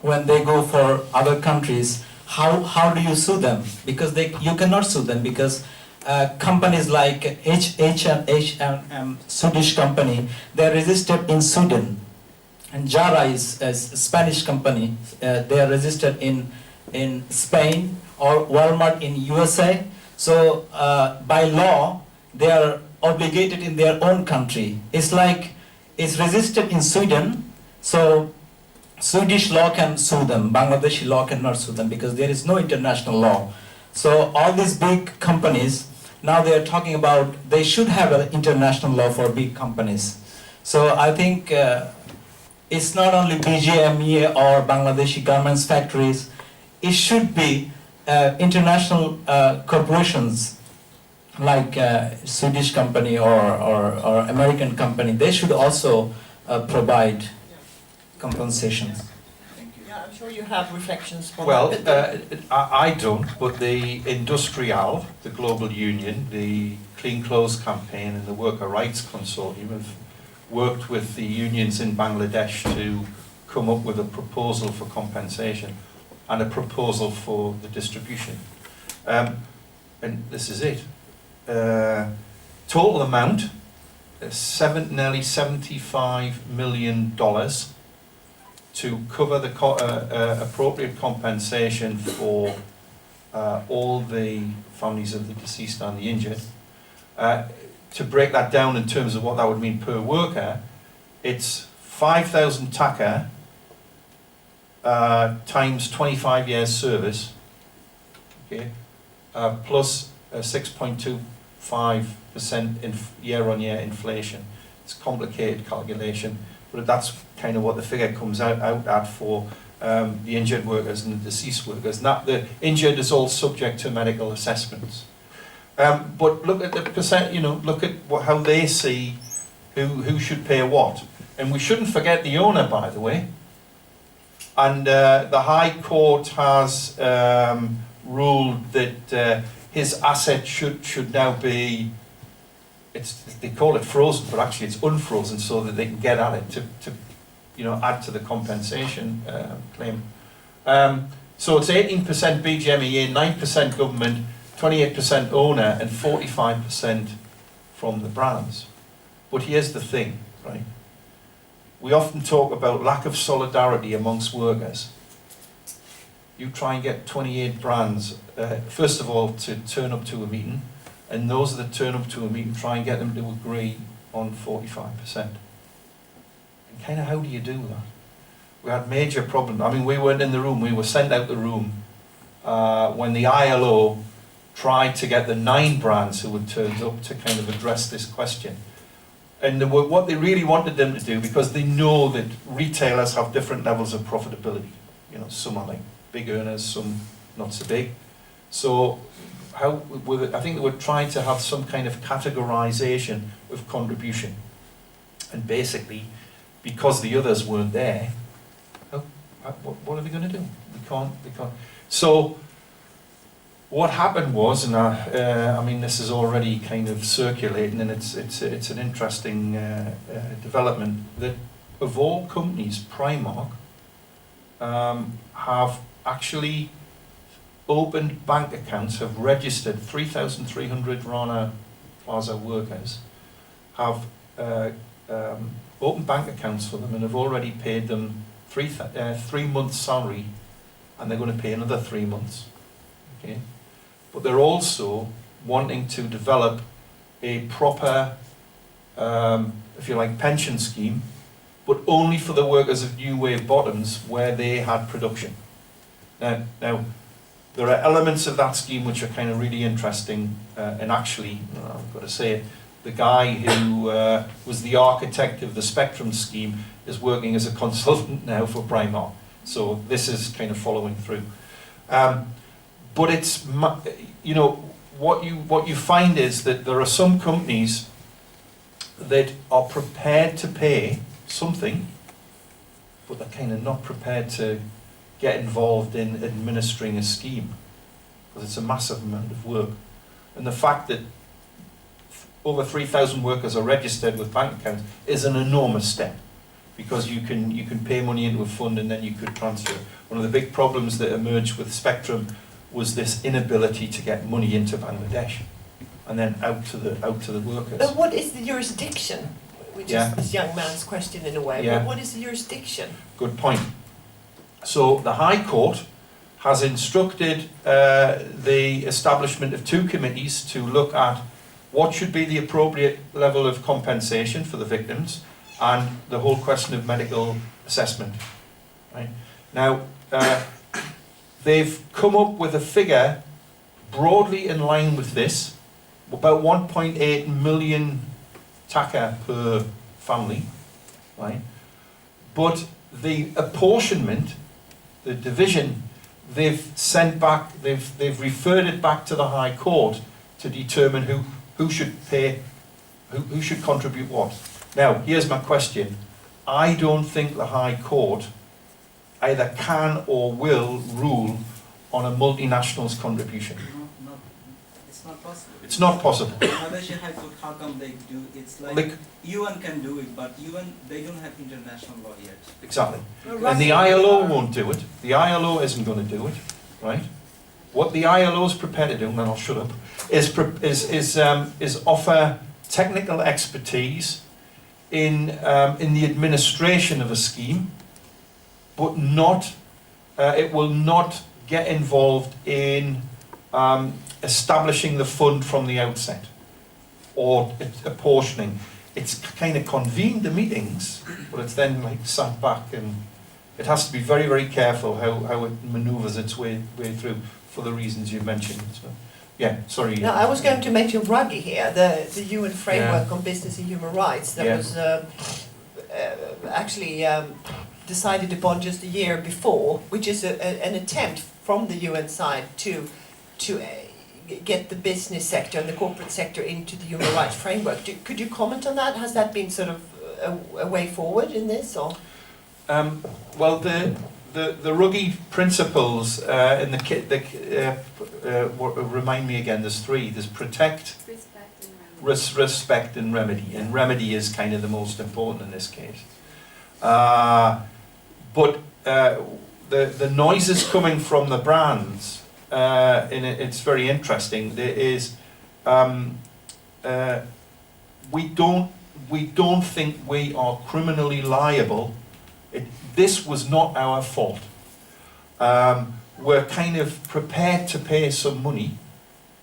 When they go for other countries, how do you sue them? Because you cannot sue them because companies like H&M, Swedish company, they're registered in Sweden. And Zara is a Spanish company. They are registered in Spain, or Walmart in USA. So by law, they are obligated in their own country. It's like it's registered in Sweden, so Swedish law can sue them. Bangladeshi law cannot sue them because there is no international law. So all these big companies, now they are talking about they should have an international law for big companies. So I think it's not only BGMEA or Bangladeshi garments factories, it should be international corporations like Swedish company or American company. They should also provide compensations. Yeah, I'm sure you have reflections on Well, that. I don't, but the Industrial, the global union, the Clean Clothes Campaign and the Worker Rights Consortium have worked with the unions in Bangladesh to come up with a proposal for compensation and a proposal for the distribution. And this is it. Total amount, nearly $75 million to cover the appropriate compensation for all the families of the deceased and the injured. To break that down in terms of what that would mean per worker, it's 5,000 taka times 25 years service, okay, plus 6.25% year-on-year inflation. It's a complicated calculation, but that's kind of what the figure comes out at for the injured workers and the deceased workers. And that the injured is all subject to medical assessments. But look at the percent, look at how they see who should pay what. And we shouldn't forget the owner, by the way. And the High Court has ruled that his asset should now be, they call it frozen, but actually it's unfrozen so that they can get at it to add to the compensation claim. So it's 18% BGMEA, 9% government, 28% owner, and 45% from the brands. But here's the thing, right? We often talk about lack of solidarity amongst workers. You try and get 28 brands, first of all, to turn up to a meeting, and those that turn up to a meeting, try and get them to agree on 45%. And kind of how do you do that? We had major problems. I mean, we weren't in the room, we were sent out the room when the ILO tried to get the 9 brands who had turned up to kind of address this question. And what they really wanted them to do, because they know that retailers have different levels of profitability. Some are like big earners, some not so big. So I think they were trying to have some kind of categorization of contribution. And basically, because the others weren't there, what are they going to do? They can't. So what happened was, and I mean this is already kind of circulating, and it's an interesting development, that of all companies, Primark have actually opened bank accounts, have registered 3,300 Rana Plaza workers, have opened bank accounts for them and have already paid them 3 months' salary, and they're going to pay another 3 months. Okay, but they're also wanting to develop a proper, if you like, pension scheme, but only for the workers of New Wave Bottoms where they had production. Now, there are elements of that scheme which are kind of really interesting, and actually, I've got to say it, the guy who was the architect of the Spectrum scheme is working as a consultant now for Primark. So this is kind of following through. But it's, you know, what you find is that there are some companies that are prepared to pay something, but they're kind of not prepared to get involved in administering a scheme, because it's a massive amount of work. And the fact that over 3,000 workers are registered with bank accounts is an enormous step, because you can pay money into a fund and then you could transfer. One of the big problems that emerged with Spectrum was this inability to get money into Bangladesh and then out to the workers. But what is the jurisdiction? Which Yeah. is this young man's question in a way. Yeah. But what is the jurisdiction? Good point. So the High Court has instructed the establishment of 2 committees to look at what should be the appropriate level of compensation for the victims and the whole question of medical assessment. Right? Now, they've come up with a figure broadly in line with this, about 1.8 million taka per family, right? But the apportionment, the division, they've sent back, they've referred it back to the High Court to determine who should pay, who should contribute what. Now, here's my question. I don't think the High Court either can or will rule on a multinational's contribution. No, it's not possible. It's not possible. Malaysian High Court, how come they do? It's like UN can do it, but UN, they don't have international law yet. Exactly. And the ILO won't do it. The ILO isn't going to do it, right? What the ILO is prepared to do, and then I'll shut up, is offer technical expertise in the administration of a scheme, but not, it will not get involved in establishing the fund from the outset or apportioning. It's kind of convened the meetings, but it's then like sat back, and it has to be very, very careful how it manoeuvres its way through for the reasons you mentioned. So, yeah, sorry. Now, I was going to mention Ruggie here, the UN framework on business and human rights that was actually decided upon just a year before, which is an attempt from the UN side to get the business sector and the corporate sector into the human rights framework. Could you comment on that? Has that been sort of a way forward in this, or? Well, the Ruggie principles in the remind me again. There's 3. There's protect, respect, and remedy. And remedy is kind of the most important in this case. But the noises coming from the brands, it's very interesting. There is, we don't think we are criminally liable. This was not our fault. We're kind of prepared to pay some money,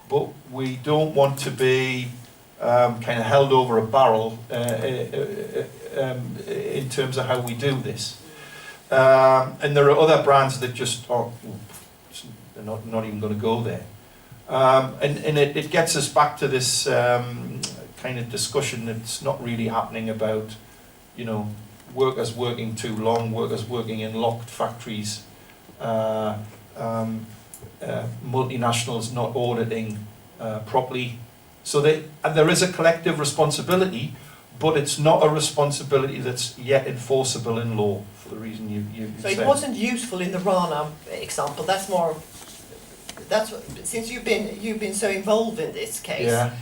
but we don't want to be kind of held over a barrel in terms of how we do this. And there are other brands that just are they're not even going to go there. And it gets us back to this kind of discussion that's not really happening about, you know, workers working too long, workers working in locked factories, multinationals not auditing properly. So there is a collective responsibility, but it's not a responsibility that's yet enforceable in law, for the reason you So said. it wasn't useful in the Rana example, that's more that's what, since you've been so involved in this case. Yeah.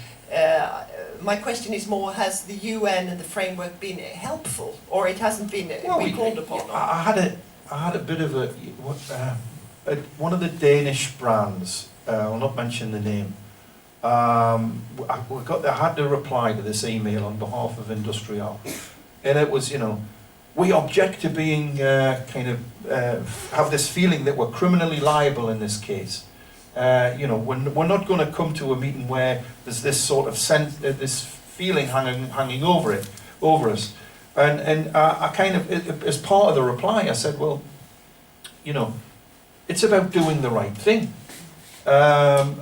My question is more: has the UN and the framework been helpful, or it hasn't been called upon? I had a bit of one of the Danish brands. I'll not mention the name. I had to reply to this email on behalf of Industrial, and it was, we object to being have this feeling that we're criminally liable in this case. We're not going to come to a meeting where there's this sort of sense, this feeling hanging over us. And I kind of, as part of the reply, I said, well, it's about doing the right thing. And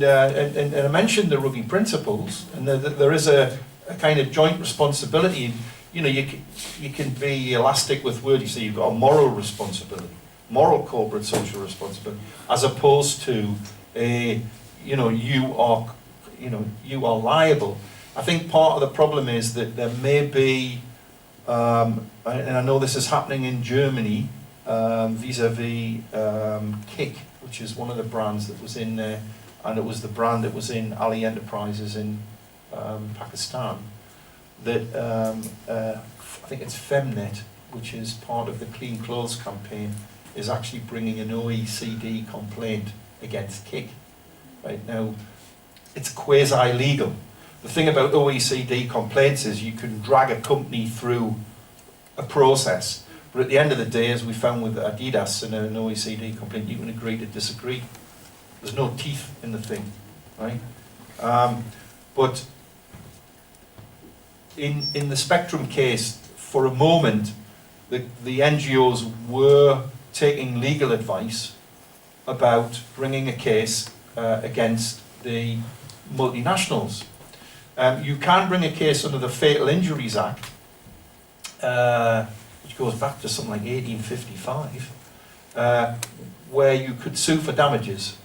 I mentioned the Ruggie principles, and there is a kind of joint responsibility. You can be elastic with words. You say you've got a moral responsibility, moral corporate social responsibility, as opposed to you are liable. I think part of the problem is that there may be, and I know this is happening in Germany, vis-a-vis Kick, which is one of the brands that was in there, and it was the brand that was in Ali Enterprises in Pakistan. That I think it's Femnet, which is part of the Clean Clothes campaign, is actually bringing an OECD complaint against Kick. Right now, it's quasi-legal. The thing about OECD complaints is you can drag a company through a process, but at the end of the day, as we found with Adidas and an OECD complaint, you can agree to disagree. There's no teeth in the thing, right? But in the Spectrum case, for a moment, the NGOs were taking legal advice about bringing a case against the multinationals. You can bring a case under the Fatal Injuries Act, which goes back to something like 1855, where you could sue for damages.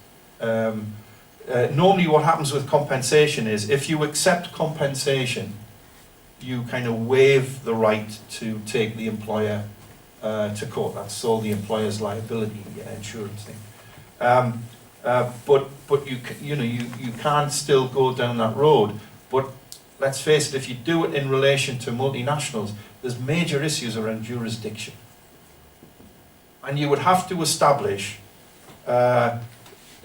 Normally what happens with compensation is, if you accept compensation, you kind of waive the right to take the employer to court. That's all the employer's liability insurance thing. But you can't still go down that road. But let's face it, if you do it in relation to multinationals, there's major issues around jurisdiction. And you would have to establish, you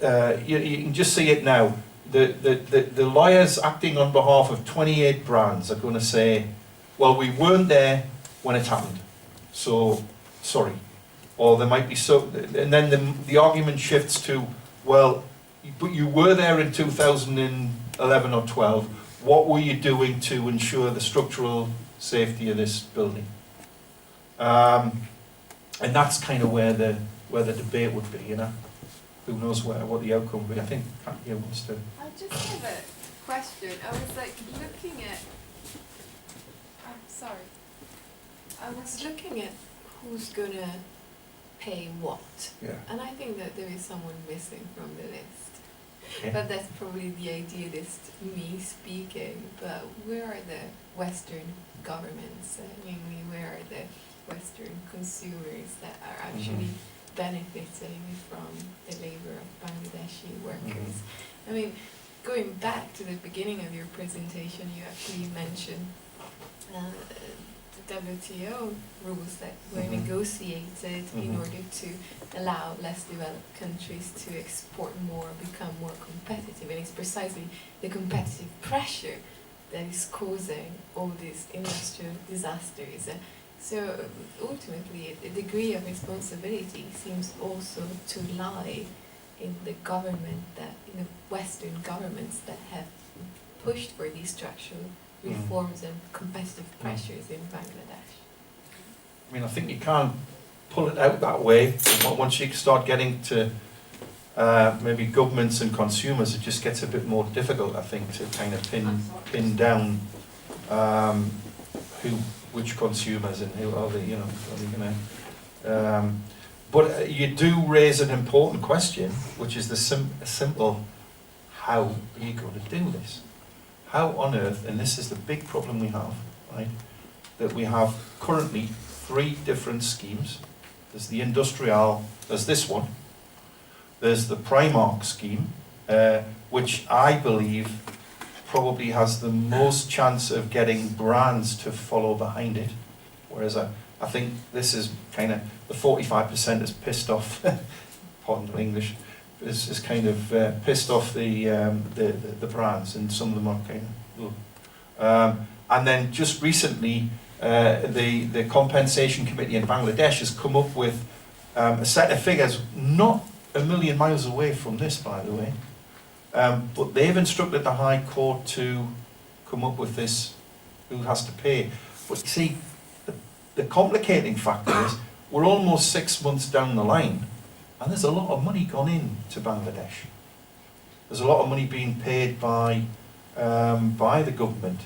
can just see it now, the lawyers acting on behalf of 28 brands are going to say, well, we weren't there when it happened, so sorry. Or there might be and then the argument shifts to, well, but you were there in 2011 or 12. What were you doing to ensure the structural safety of this building? And that's kind of where the debate would be, Who knows what the outcome would be? I think Katya wants to. I just have a question. I was looking at. I'm sorry. I was looking at who's gonna pay what, and I think that there is someone missing from the list. Okay. But that's probably the idealist me speaking. But where are the Western governments? Namely, where are the Western consumers that are actually benefiting from the labor of Bangladeshi workers? I mean, going back to the beginning of your presentation, you actually mentioned the WTO rules that were negotiated in order to allow less developed countries to export more, become more competitive, and it's precisely the competitive pressure that is causing all these industrial disasters. So ultimately, a degree of responsibility seems also to lie in the government Western governments that have pushed for these structural reforms and competitive pressures in Bangladesh. I mean, I think you can't pull it out that way. Once you start getting to maybe governments and consumers, it just gets a bit more difficult, I think, to kind of pin down which consumers and who are they, are they going to... but you do raise an important question, which is the simple, how are you going to do this? How on earth, and this is the big problem we have, right, that we have currently 3 different schemes. There's the industrial, there's this one, There's the Primark scheme, which I believe probably has the most chance of getting brands to follow behind it. Whereas I think this is kind of, the 45% is pissed off, pardon my English, is kind of pissed off the brands, and some of them are kind of, and then just recently, the compensation committee in Bangladesh has come up with a set of figures, not a million miles away from this, by the way, but they've instructed the High Court to come up with this, who has to pay. But you see, the complicating factor is, we're almost 6 months down the line, and there's a lot of money gone into Bangladesh. There's a lot of money being paid by the government.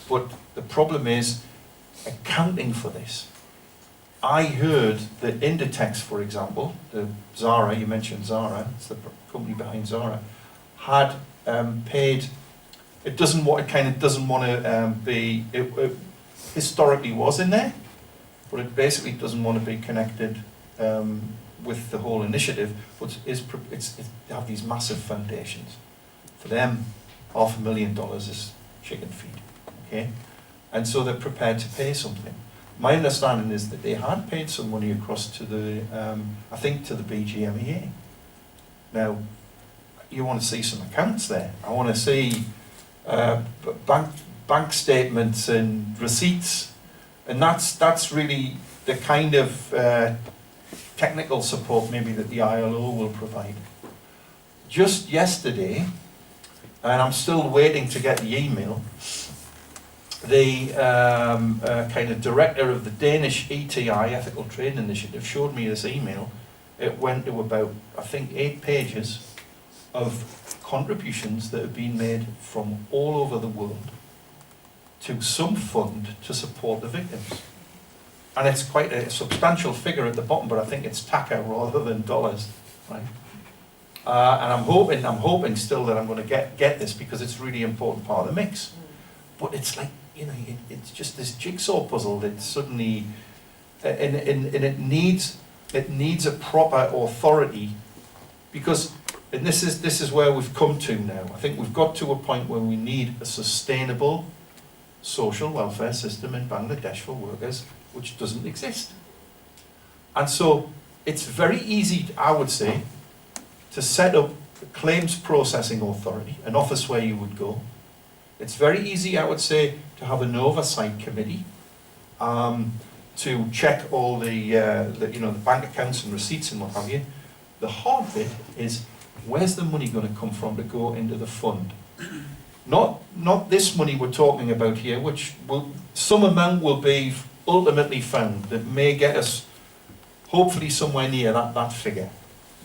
But the problem is accounting for this. I heard that Inditex, for example, the Zara, you mentioned Zara, it's the company behind Zara, had paid, it kind of doesn't want to be, it historically was in there, but it basically doesn't want to be connected with the whole initiative, but they have these massive foundations. For them, $500,000 is chicken feed, okay? And so they're prepared to pay something. My understanding is that they had paid some money across to the, I think to the BGMEA. Now, you want to see some accounts there. I want to see bank statements and receipts, and that's really the kind of technical support maybe that the ILO will provide. Just yesterday, and I'm still waiting to get the email, the kind of director of the Danish ETI, Ethical Trade Initiative, showed me this email. It went to about, I think, 8 pages of contributions that have been made from all over the world to some fund to support the victims. And it's quite a substantial figure at the bottom, but I think it's taka rather than dollars, right? And I'm hoping still that I'm going to get this, because it's a really important part of the mix. But it's like, you know, it's just this jigsaw puzzle that suddenly, and it needs a proper authority, because, and this is where we've come to now. I think we've got to a point where we need a sustainable social welfare system in Bangladesh for workers, which doesn't exist. And so it's very easy, I would say, to set up a claims processing authority, an office where you would go. It's very easy, I would say, to have an oversight committee to check all the bank accounts and receipts and what have you. The hard bit is, where's the money going to come from to go into the fund? Not this money we're talking about here, which some amount will be ultimately found that may get us hopefully somewhere near that figure.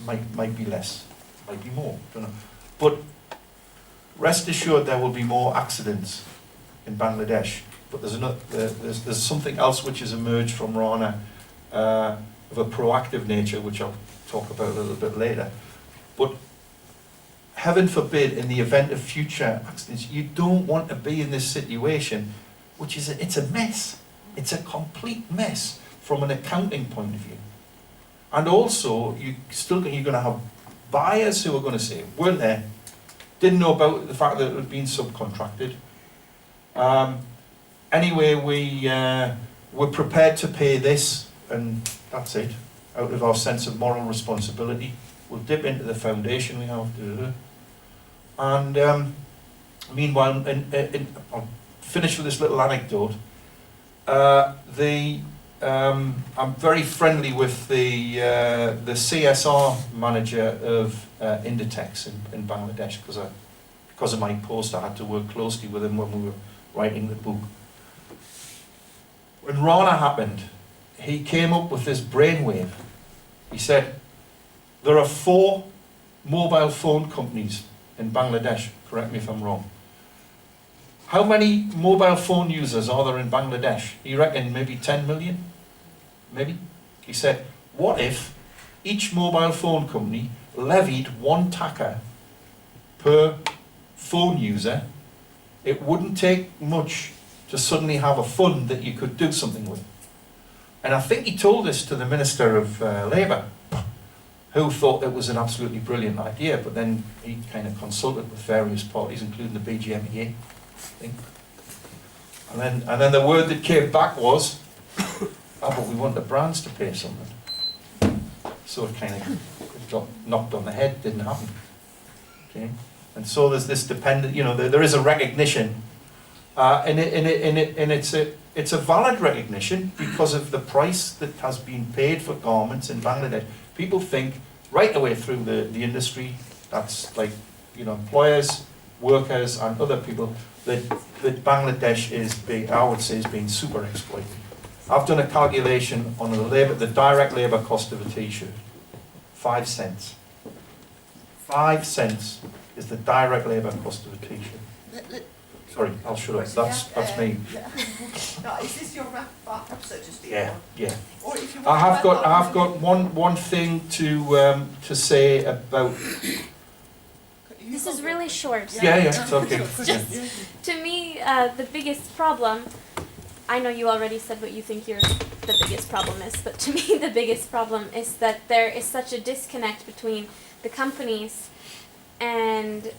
Might be less, might be more, don't know. But rest assured there will be more accidents in Bangladesh. But there's something else which has emerged from Rana of a proactive nature, which I'll talk about a little bit later. But heaven forbid, in the event of future accidents, you don't want to be in this situation, which is it's a mess. It's a complete mess from an accounting point of view. And also, you're going to have buyers who are going to say, weren't there, didn't know about the fact that it had been subcontracted. Anyway, we're prepared to pay this, and that's it. Out of our sense of moral responsibility, we'll dip into the foundation we have to. And meanwhile, I'll finish with this little anecdote. I'm very friendly with the CSR manager of Inditex in Bangladesh, because of my post. I had to work closely with him when we were writing the book. When Rana happened, he came up with this brainwave. He said, there are 4 mobile phone companies in Bangladesh, correct me if I'm wrong. How many mobile phone users are there in Bangladesh? He reckoned maybe 10 million? Maybe? He said, what if each mobile phone company levied 1 taka per phone user? It wouldn't take much to suddenly have a fund that you could do something with. And I think he told this to the Minister of Labour. who thought it was an absolutely brilliant idea, but then he kind of consulted with various parties, including the BGMEA, I think. And then the word that came back was, oh, but we want the brands to pay something. So it kind of got knocked on the head, didn't happen. Okay? And so there's this dependent, there is a recognition, and it's a valid recognition because of the price that has been paid for garments in Bangladesh. People think right the way through the industry, that's like, employers, workers, and other people, that Bangladesh I would say, is being super exploited. I've done a calculation on the direct labour cost of a t-shirt. 5 cents. 5 cents is the direct labour cost of a t-shirt. Sorry, I'll shut up. That's me. Now, is this your wrap up, so to speak? Yeah. Or if you want I have to wrap got up, one thing to say about. This is really short. Yeah, it's okay. Just to me, the biggest problem, I know you already said what you think the biggest problem is, but to me the biggest problem is that there is such a disconnect between the companies and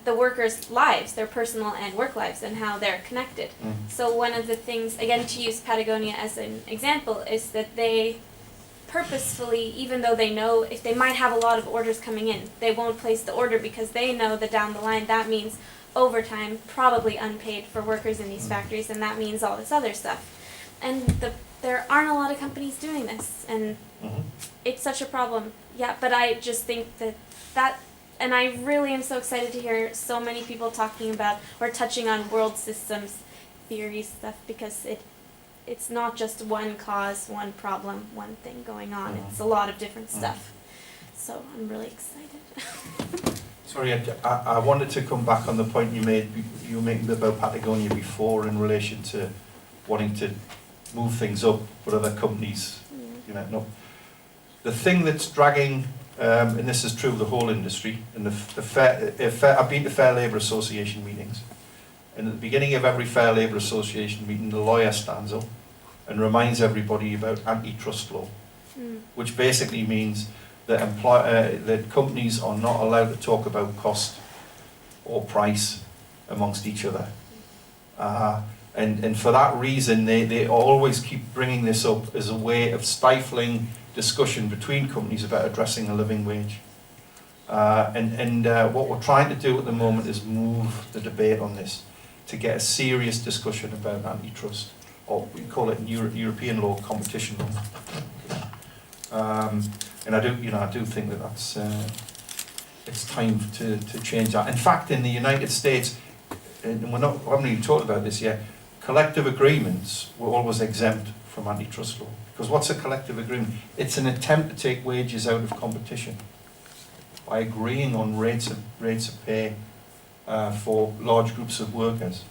the workers' lives, their personal and work lives, and how they're connected. So one of the things, again to use Patagonia as an example, is that they purposefully, even though they know if they might have a lot of orders coming in, they won't place the order because they know that down the line that means overtime, probably unpaid for workers in these factories, and that means all this other stuff. And there aren't a lot of companies doing this, and it's such a problem. Yeah, but I just think that, and I really am so excited to hear so many people talking about or touching on world systems theory stuff, because it's not just one cause, one problem, one thing going on. It's a lot of different stuff. So I'm really excited. Sorry, I wanted to come back on the point you were making about Patagonia before in relation to wanting to move things up, but other companies, no. The thing that's dragging, and this is true of the whole industry, and I've been to Fair Labour Association meetings, and at the beginning of every Fair Labour Association meeting, the lawyer stands up and reminds everybody about antitrust law, which basically means that companies are not allowed to talk about cost or price amongst each other. And for that reason, they always keep bringing this up as a way of stifling discussion between companies about addressing a living wage. What we're trying to do at the moment is move the debate on this to get a serious discussion about antitrust, or we call it in European law, competition law. And I do think that it's time to change that. In fact, in the United States, and we haven't even talked about this yet, collective agreements were always exempt from antitrust law. Because what's a collective agreement? It's an attempt to take wages out of competition by agreeing on rates of pay for large groups of workers.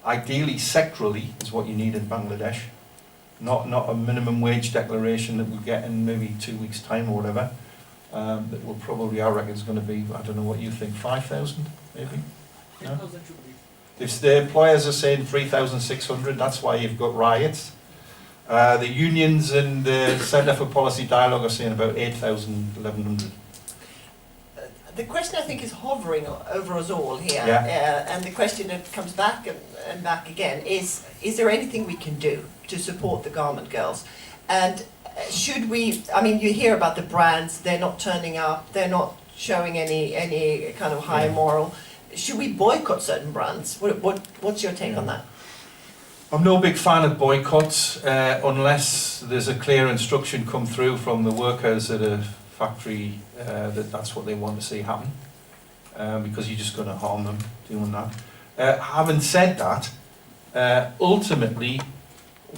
Ideally, sectorally is what you need in Bangladesh. Not a minimum wage declaration that we'll get in maybe 2 weeks' time or whatever. That will probably, I reckon, is going to be, I don't know what you think, 5,000 maybe? Yeah? If the employers are saying 3,600, that's why you've got riots. The unions and the Centre for Policy Dialogue are saying about 8,000, 1,100. The question I think is hovering over us all here, and the question that comes back and back again is there anything we can do to support the garment girls? And should we, I mean, you hear about the brands, they're not turning up, they're not showing any kind of high moral. Should we boycott certain brands? What's your take on that? I'm no big fan of boycotts unless there's a clear instruction come through from the workers at a factory that's what they want to see happen, because you're just going to harm them doing that. Having said that, ultimately,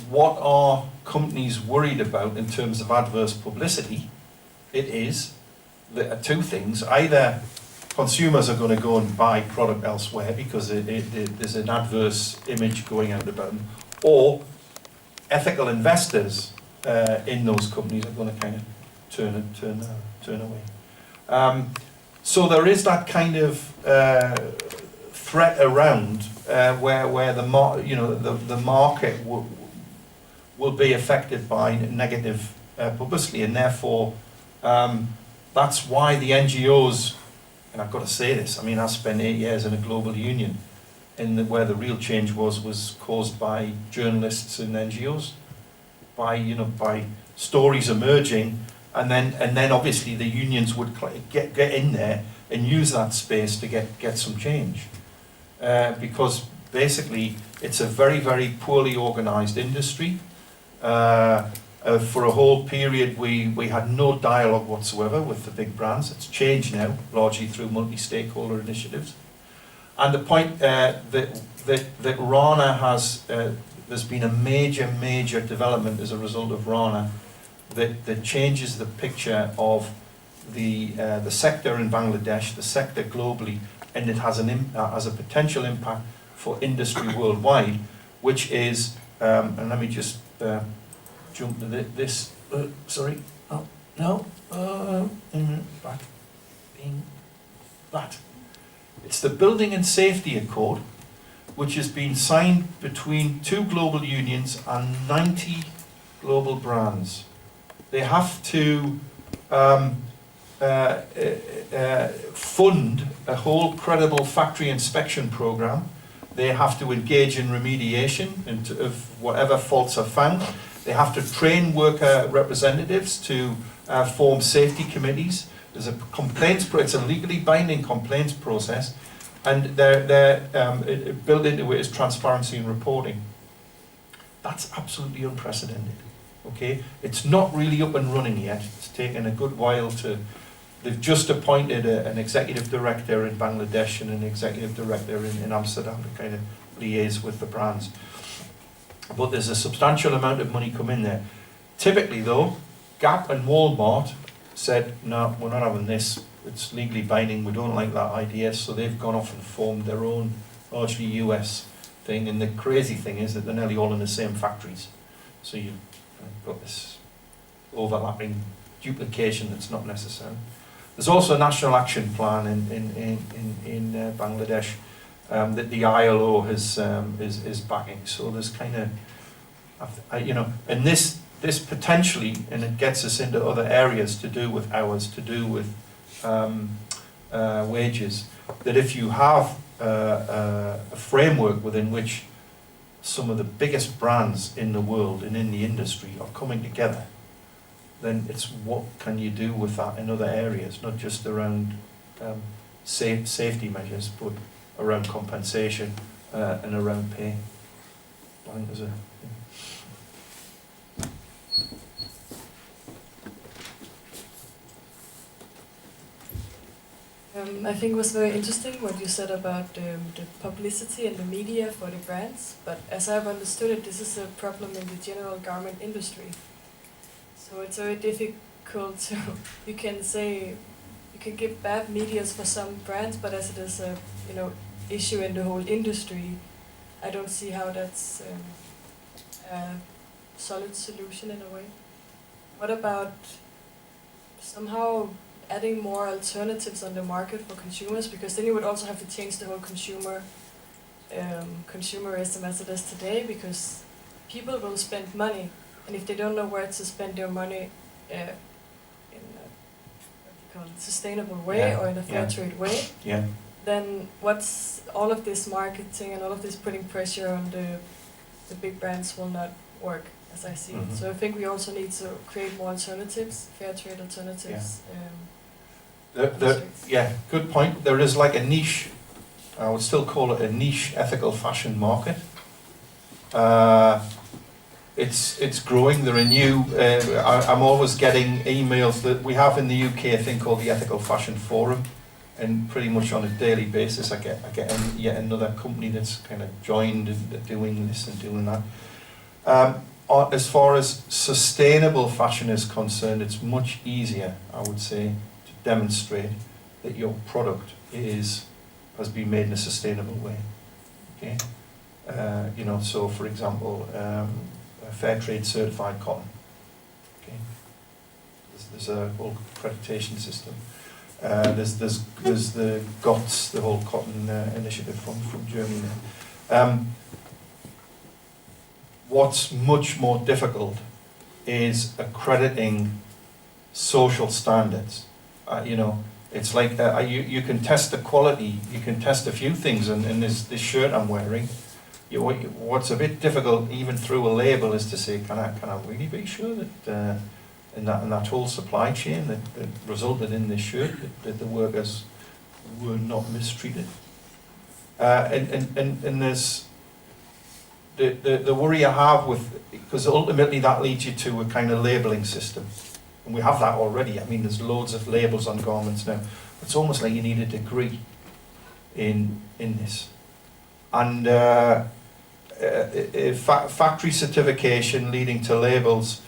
what are companies worried about in terms of adverse publicity? It is two things. Either consumers are going to go and buy product elsewhere because there's an adverse image going out about them, or ethical investors in those companies are going to kind of turn away. So there is that kind of threat around where the market will be affected by negative publicly, and therefore that's why the NGOs, and I've got to say this, I mean, I spent 8 years in a global union, where the real change was caused by journalists and NGOs, by stories emerging, and then obviously the unions would get in there and use that space to get some change, because basically it's a very, very poorly organised industry. For a whole period we had no dialogue whatsoever with the big brands. It's changed now, largely through multi-stakeholder initiatives. And the point that Rana has, there's been a major development as a result of Rana that changes the picture of the sector in Bangladesh, the sector globally, and it has a potential impact for industry worldwide, which is, and let me just jump to this, sorry, oh, no, back, that. It's the Building and Safety Accord, which has been signed between 2 global unions and 90 global brands. They have to fund a whole credible factory inspection program. They have to engage in remediation of whatever faults are found. They have to train worker representatives to form safety committees. There's a it's a legally binding complaints process, and built into it is transparency and reporting. That's absolutely unprecedented. Okay, it's not really up and running yet. It's taken a good while to. They've just appointed an executive director in Bangladesh and an executive director in Amsterdam to kind of liaise with the brands. But there's a substantial amount of money come in there. Typically, though, Gap and Walmart said, no, we're not having this. It's legally binding. We don't like that idea. So they've gone off and formed their own, largely US thing. And the crazy thing is that they're nearly all in the same factories. So you've got this overlapping duplication that's not necessary. There's also a national action plan in Bangladesh that the ILO is backing. So there's kind of, and this potentially, and it gets us into other areas to do with hours, to do with wages, that if you have a framework within which some of the biggest brands in the world and in the industry are coming together, then it's what can you do with that in other areas, not just around safety measures, but around compensation and around pay. I think there's a... I think it was very interesting what you said about the publicity and the media for the brands, but as I've understood it, this is a problem in the general garment industry. So it's very difficult to, you can give bad medias for some brands, but as it is a issue in the whole industry, I don't see how that's a solid solution in a way. What about somehow adding more alternatives on the market for consumers, because then you would also have to change the whole consumerism as it is today, because people will spend money, and if they don't know where to spend their money in a sustainable way or in a fair trade way, then what's all of this marketing and all of this putting pressure on the big brands will not work, as I see it. So I think we also need to create more alternatives, fair trade alternatives. Good point. There is like a niche, I would still call it a niche ethical fashion market. It's growing. There are new, I'm always getting emails that we have in the UK a thing called the Ethical Fashion Forum, and pretty much on a daily basis I get yet another company that's kind of joined and doing this and doing that. As far as sustainable fashion is concerned, it's much easier, I would say, to demonstrate that your product has been made in a sustainable way. Okay, so for example, fair trade certified cotton. Okay, there's a whole accreditation system. There's the GOTS, the whole cotton initiative from Germany now. What's much more difficult is accrediting social standards. You know, it's like you can test the quality, you can test a few things, and this shirt I'm wearing, what's a bit difficult even through a label is to say, can I really be sure that in that whole supply chain that resulted in this shirt, that the workers were not mistreated? And there's the worry I have with, because ultimately that leads you to a kind of labelling system. And we have that already. I mean, there's loads of labels on garments now. It's almost like you need a degree in this. And factory certification leading to labels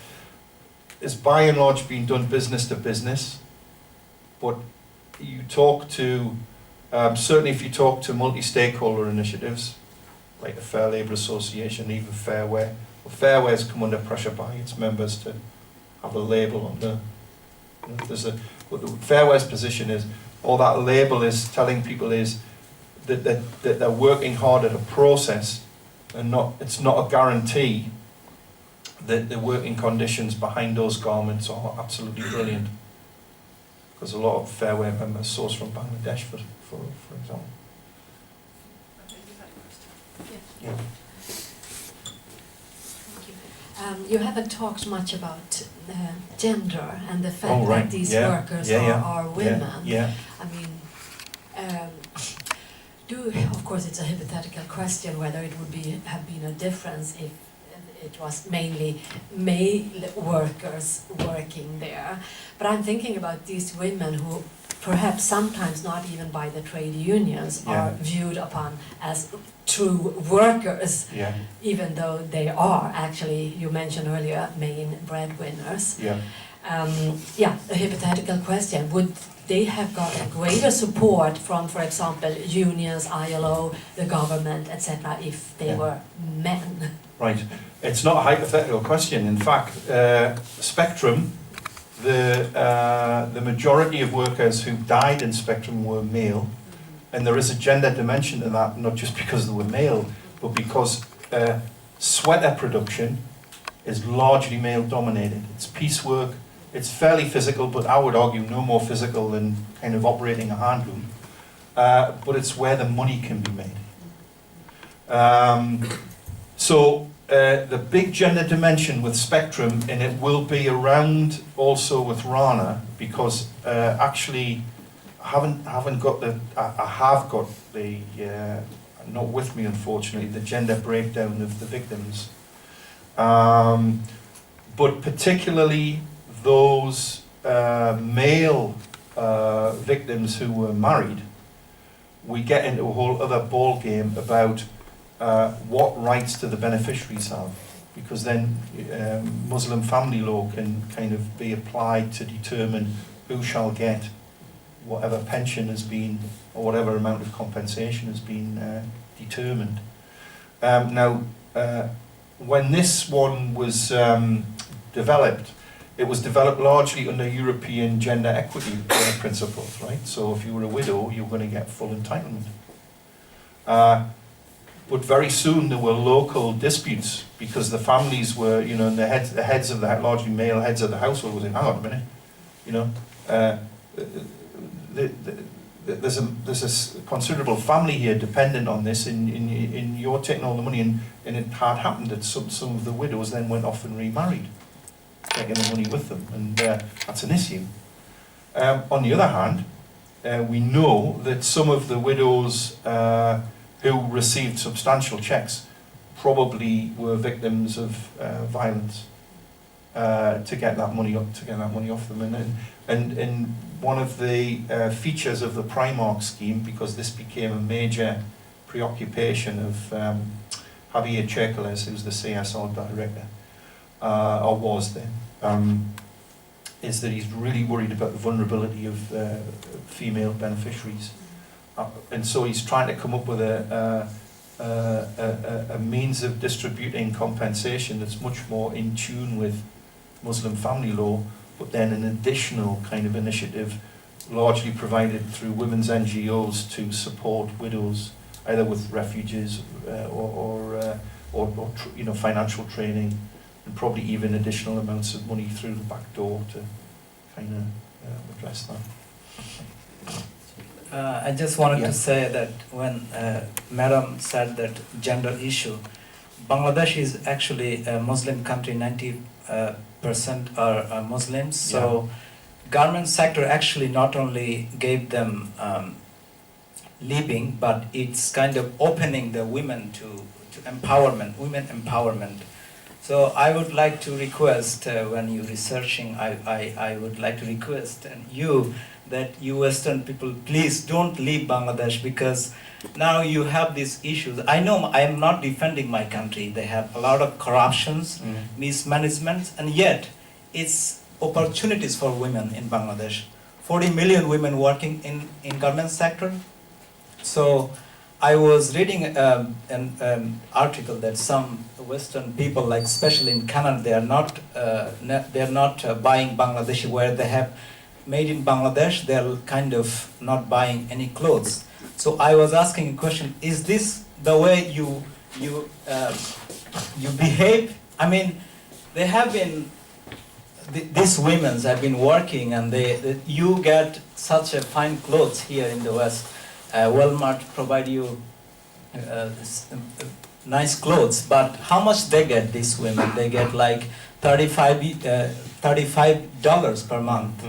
is by and large being done business to business. But you talk to, certainly if you talk to multi-stakeholder initiatives, like the Fair Labour Association, even Fair Wear. Well, Fair Wear's come under pressure by its members to have a label on the, you know, what the Fair Wear's position is, all that label is telling people is that they're working hard at a process, and it's not a guarantee that the working conditions behind those garments are absolutely brilliant. Because a lot of Fair Wear members source from Bangladesh, for example. Yeah. Thank you. You haven't talked much about gender and the fact that these workers are women. I mean, of course it's a hypothetical question whether it would have been a difference if it was mainly male workers working there. But I'm thinking about these women who perhaps sometimes not even by the trade unions are viewed upon as true workers, even though they are actually, you mentioned earlier, main breadwinners. A hypothetical question. Would they have got a greater support from, for example, unions, ILO, the government, etc., if they were men? Right. It's not a hypothetical question. In fact, Spectrum, the majority of workers who died in Spectrum were male, and there is a gender dimension to that, not just because they were male, but because sweater production is largely male dominated. It's piecework, it's fairly physical, but I would argue no more physical than kind of operating a handloom, but it's where the money can be made. The big gender dimension with Spectrum, and it will be around also with Rana, because actually I have got the not with me unfortunately, the gender breakdown of the victims, but particularly those male victims who were married. We get into a whole other ball game about what rights do the beneficiaries have, because then Muslim family law can kind of be applied to determine who shall get whatever pension has been, or whatever amount of compensation has been determined. When this one was developed, it was developed largely under European gender equity principles, right? So if you were a widow, you were going to get full entitlement. But very soon there were local disputes because the families were, you know, the heads of the largely male heads of the household was saying, hang on a minute, you know, there's a considerable family here dependent on this, in you're taking all the money, and it had happened that some of the widows then went off and remarried, taking the money with them, and that's an issue. On the other hand, we know that some of the widows who received substantial checks probably were victims of violence to get that money off them, and one of the features of the Primark scheme, because this became a major preoccupation of Javier Chercoles, who's the CSR director, or was then, is that he's really worried about the vulnerability of female beneficiaries. And so he's trying to come up with a means of distributing compensation that's much more in tune with Muslim family law, but then an additional kind of initiative largely provided through women's NGOs to support widows, either with refuges or you know, financial training, and probably even additional amounts of money through the back door to kind of address that. I just wanted to say that when Madam said that gender issue, Bangladesh is actually a Muslim country, 90% are Muslims, so garment sector actually not only gave them living, but it's kind of opening the women to empowerment, women empowerment. So I would like to request, when you're researching, I would like to request you that you Western people, please don't leave Bangladesh, because now you have these issues. I know I am not defending my country. They have a lot of corruptions, mismanagement, and yet it's opportunities for women in Bangladesh. 40 million women working in garment sector. So I was reading an article that some Western people, like especially in Canada, they are not buying Bangladeshi where they have made in Bangladesh. They're kind of not buying any clothes. So I was asking a question: is this the way you behave? I mean, they have been. These women have been working, and you get such a fine clothes here in the West. Walmart provide you nice clothes, but how much they get, these women? They get like $35 per month.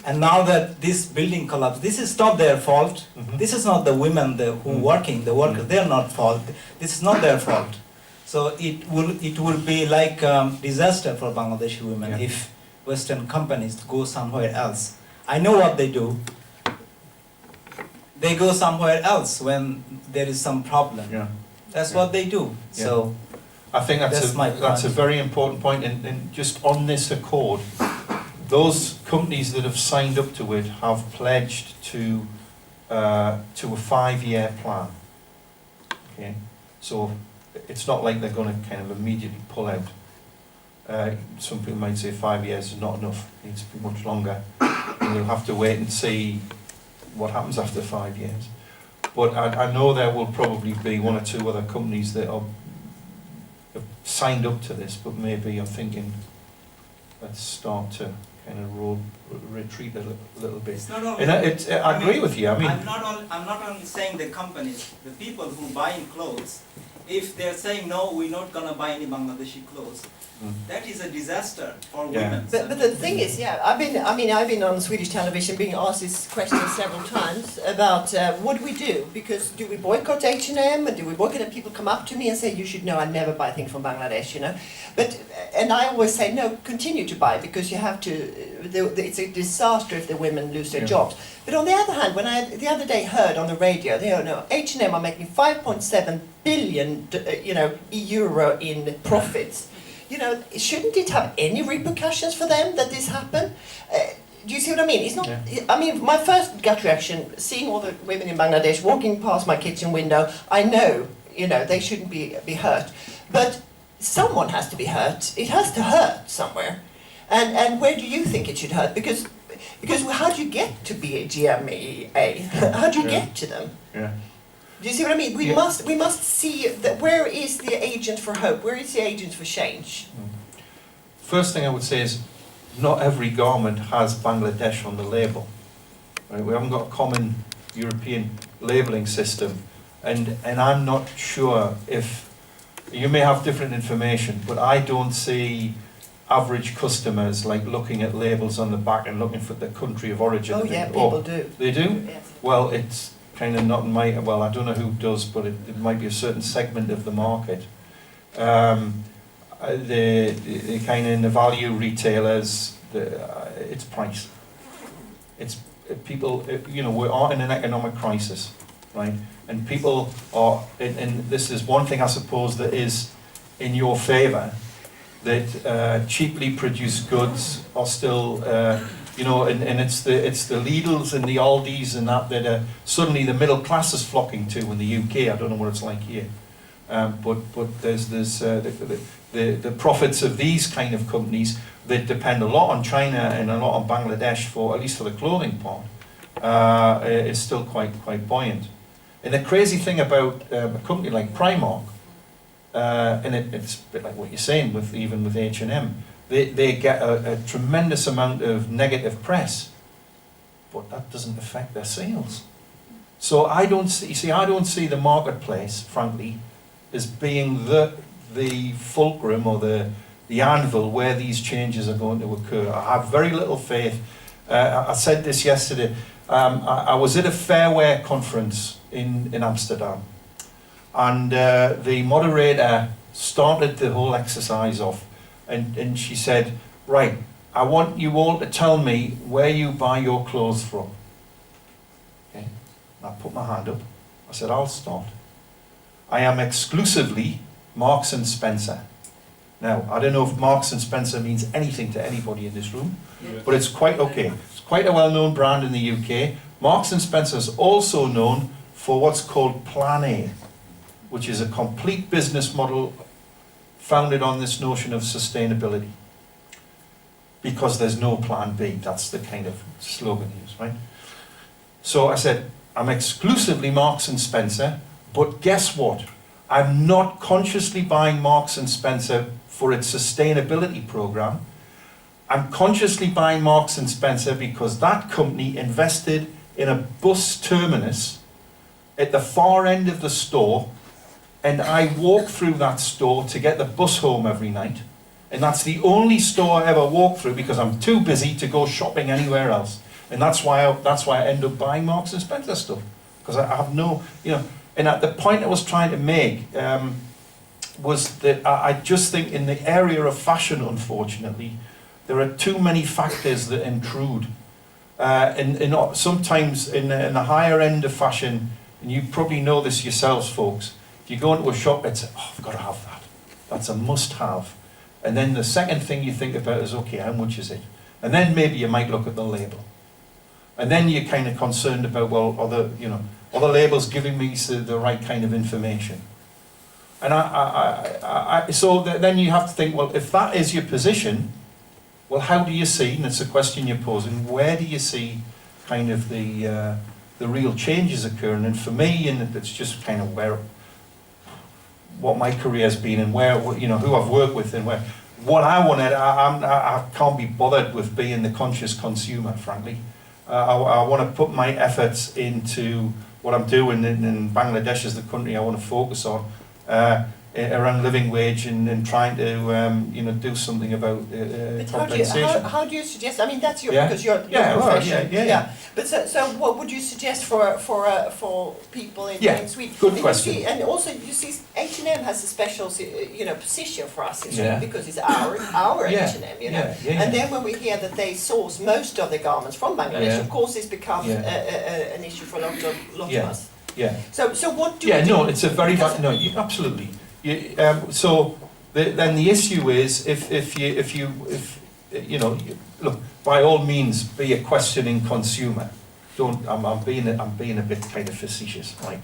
And now that this building collapsed, this is not their fault. This is not the women who working, the workers, they are not fault. This is not their fault. So it will be like disaster for Bangladeshi women if Western companies go somewhere else. I know what they do. They go somewhere else when there is some problem. That's what they do. So I think that's a very important point. And just on this accord, those companies that have signed up to it have pledged to a 5-year plan. Okay, so it's not like they're going to kind of immediately pull out. Some people might say 5 years is not enough; it needs to be much longer. And we'll have to wait and see what happens after 5 years. But I know there will probably be 1 or 2 other companies that have signed up to this, but maybe I'm thinking let's start to kind of retreat a little bit. It's not only, and I agree with you. I mean, I'm not only saying the companies, the people who buying clothes. If they're saying no, we're not gonna buy any Bangladeshi clothes, that is a disaster for women. But the thing is, I've been on Swedish television being asked this question several times about what do we do? Because do we boycott H&M, and do we boycott, and people come up to me and say you should know I never buy things from Bangladesh, you know. And I always say no, continue to buy, because you have to. It's a disaster if the women lose their jobs. But on the other hand, when I the other day heard on the radio, H&M are making 5.7 billion, euro in profits. You know, shouldn't it have any repercussions for them that this happened? Do you see what I mean? It's not. I mean, my first gut reaction, seeing all the women in Bangladesh walking past my kitchen window, I know, they shouldn't be hurt, but someone has to be hurt. It has to hurt somewhere, and where do you think it should hurt? Because how do you get to be a GMEA? How do you get to them? Do you see what I mean? We must see that. Where is the agent for hope? Where is the agent for change? First thing I would say is, not every garment has Bangladesh on the label. Right? We haven't got a common European labelling system, and I'm not sure if you may have different information, but I don't see average customers like looking at labels on the back and looking for the country of origin. Oh yeah, people do. They do? Yes. Well, it's kind of not in my, well, I don't know who does, but it might be a certain segment of the market. The kind of in the value retailers, it's price. It's people, we are in an economic crisis, right? And people are, and this is one thing I suppose that is in your favour, that cheaply produced goods are still, and it's the Lidls and the Aldis and that are suddenly the middle class is flocking to in the UK. I don't know what it's like here, but there's the profits of these kind of companies that depend a lot on China and a lot on Bangladesh for at least for the clothing part is still quite buoyant. And the crazy thing about a company like Primark and it's a bit like what you're saying with even with H&M. They get a tremendous amount of negative press, but that doesn't affect their sales. So I don't see the marketplace, frankly, as being the fulcrum or the anvil where these changes are going to occur. I have very little faith. I said this yesterday. I was at a fair wear conference in Amsterdam, and the moderator started the whole exercise off, and she said, right, I want you all to tell me where you buy your clothes from. Okay. And I put my hand up. I said, I'll start. I am exclusively Marks and Spencer. Now, I don't know if Marks and Spencer means anything to anybody in this room, but it's quite okay. It's quite a well-known brand in the UK. Marks and Spencer is also known for what's called Plan A, which is a complete business model founded on this notion of sustainability. Because there's no Plan B. That's the kind of slogan used, right? So I said, I'm exclusively Marks and Spencer, but guess what? I'm not consciously buying Marks and Spencer for its sustainability program. I'm consciously buying Marks and Spencer because that company invested in a bus terminus at the far end of the store, and I walk through that store to get the bus home every night, and that's the only store I ever walk through because I'm too busy to go shopping anywhere else, and that's why I end up buying Marks and Spencer stuff, because I have no, and at the point I was trying to make was that I just think in the area of fashion, unfortunately, there are too many factors that intrude. Sometimes in the higher end of fashion, and you probably know this yourselves, folks, if you go into a shop, it's, oh, I've got to have that. That's a must-have. And then the second thing you think about is, okay, how much is it? And then maybe you might look at the label. And then you're kind of concerned about, well, are the labels giving me the right kind of information? And then you have to think, well, if that is your position, well, how do you see, and it's a question you're posing, where do you see kind of the real changes occurring? And for me, and it's just kind of what my career has been and where, who I've worked with and where, what I wanted, I can't be bothered with being the conscious consumer, frankly. I want to put my efforts into what I'm doing in Bangladesh as the country I want to focus on, around living wage and trying to do something about compensation. How do you suggest? I mean, that's your Yeah. because your profession. Yeah. But so what would you suggest for people in Sweden? Good question. And also you see H&M has a special position for us in Sweden because it's our H&M. And then when we hear that they source most of the garments from Bangladesh, of course, this becomes an issue for a lot of us. Yeah. So what do we do? No, it's a very absolutely. Then the issue is if you look, by all means be a questioning consumer. I'm being a bit kind of facetious, right?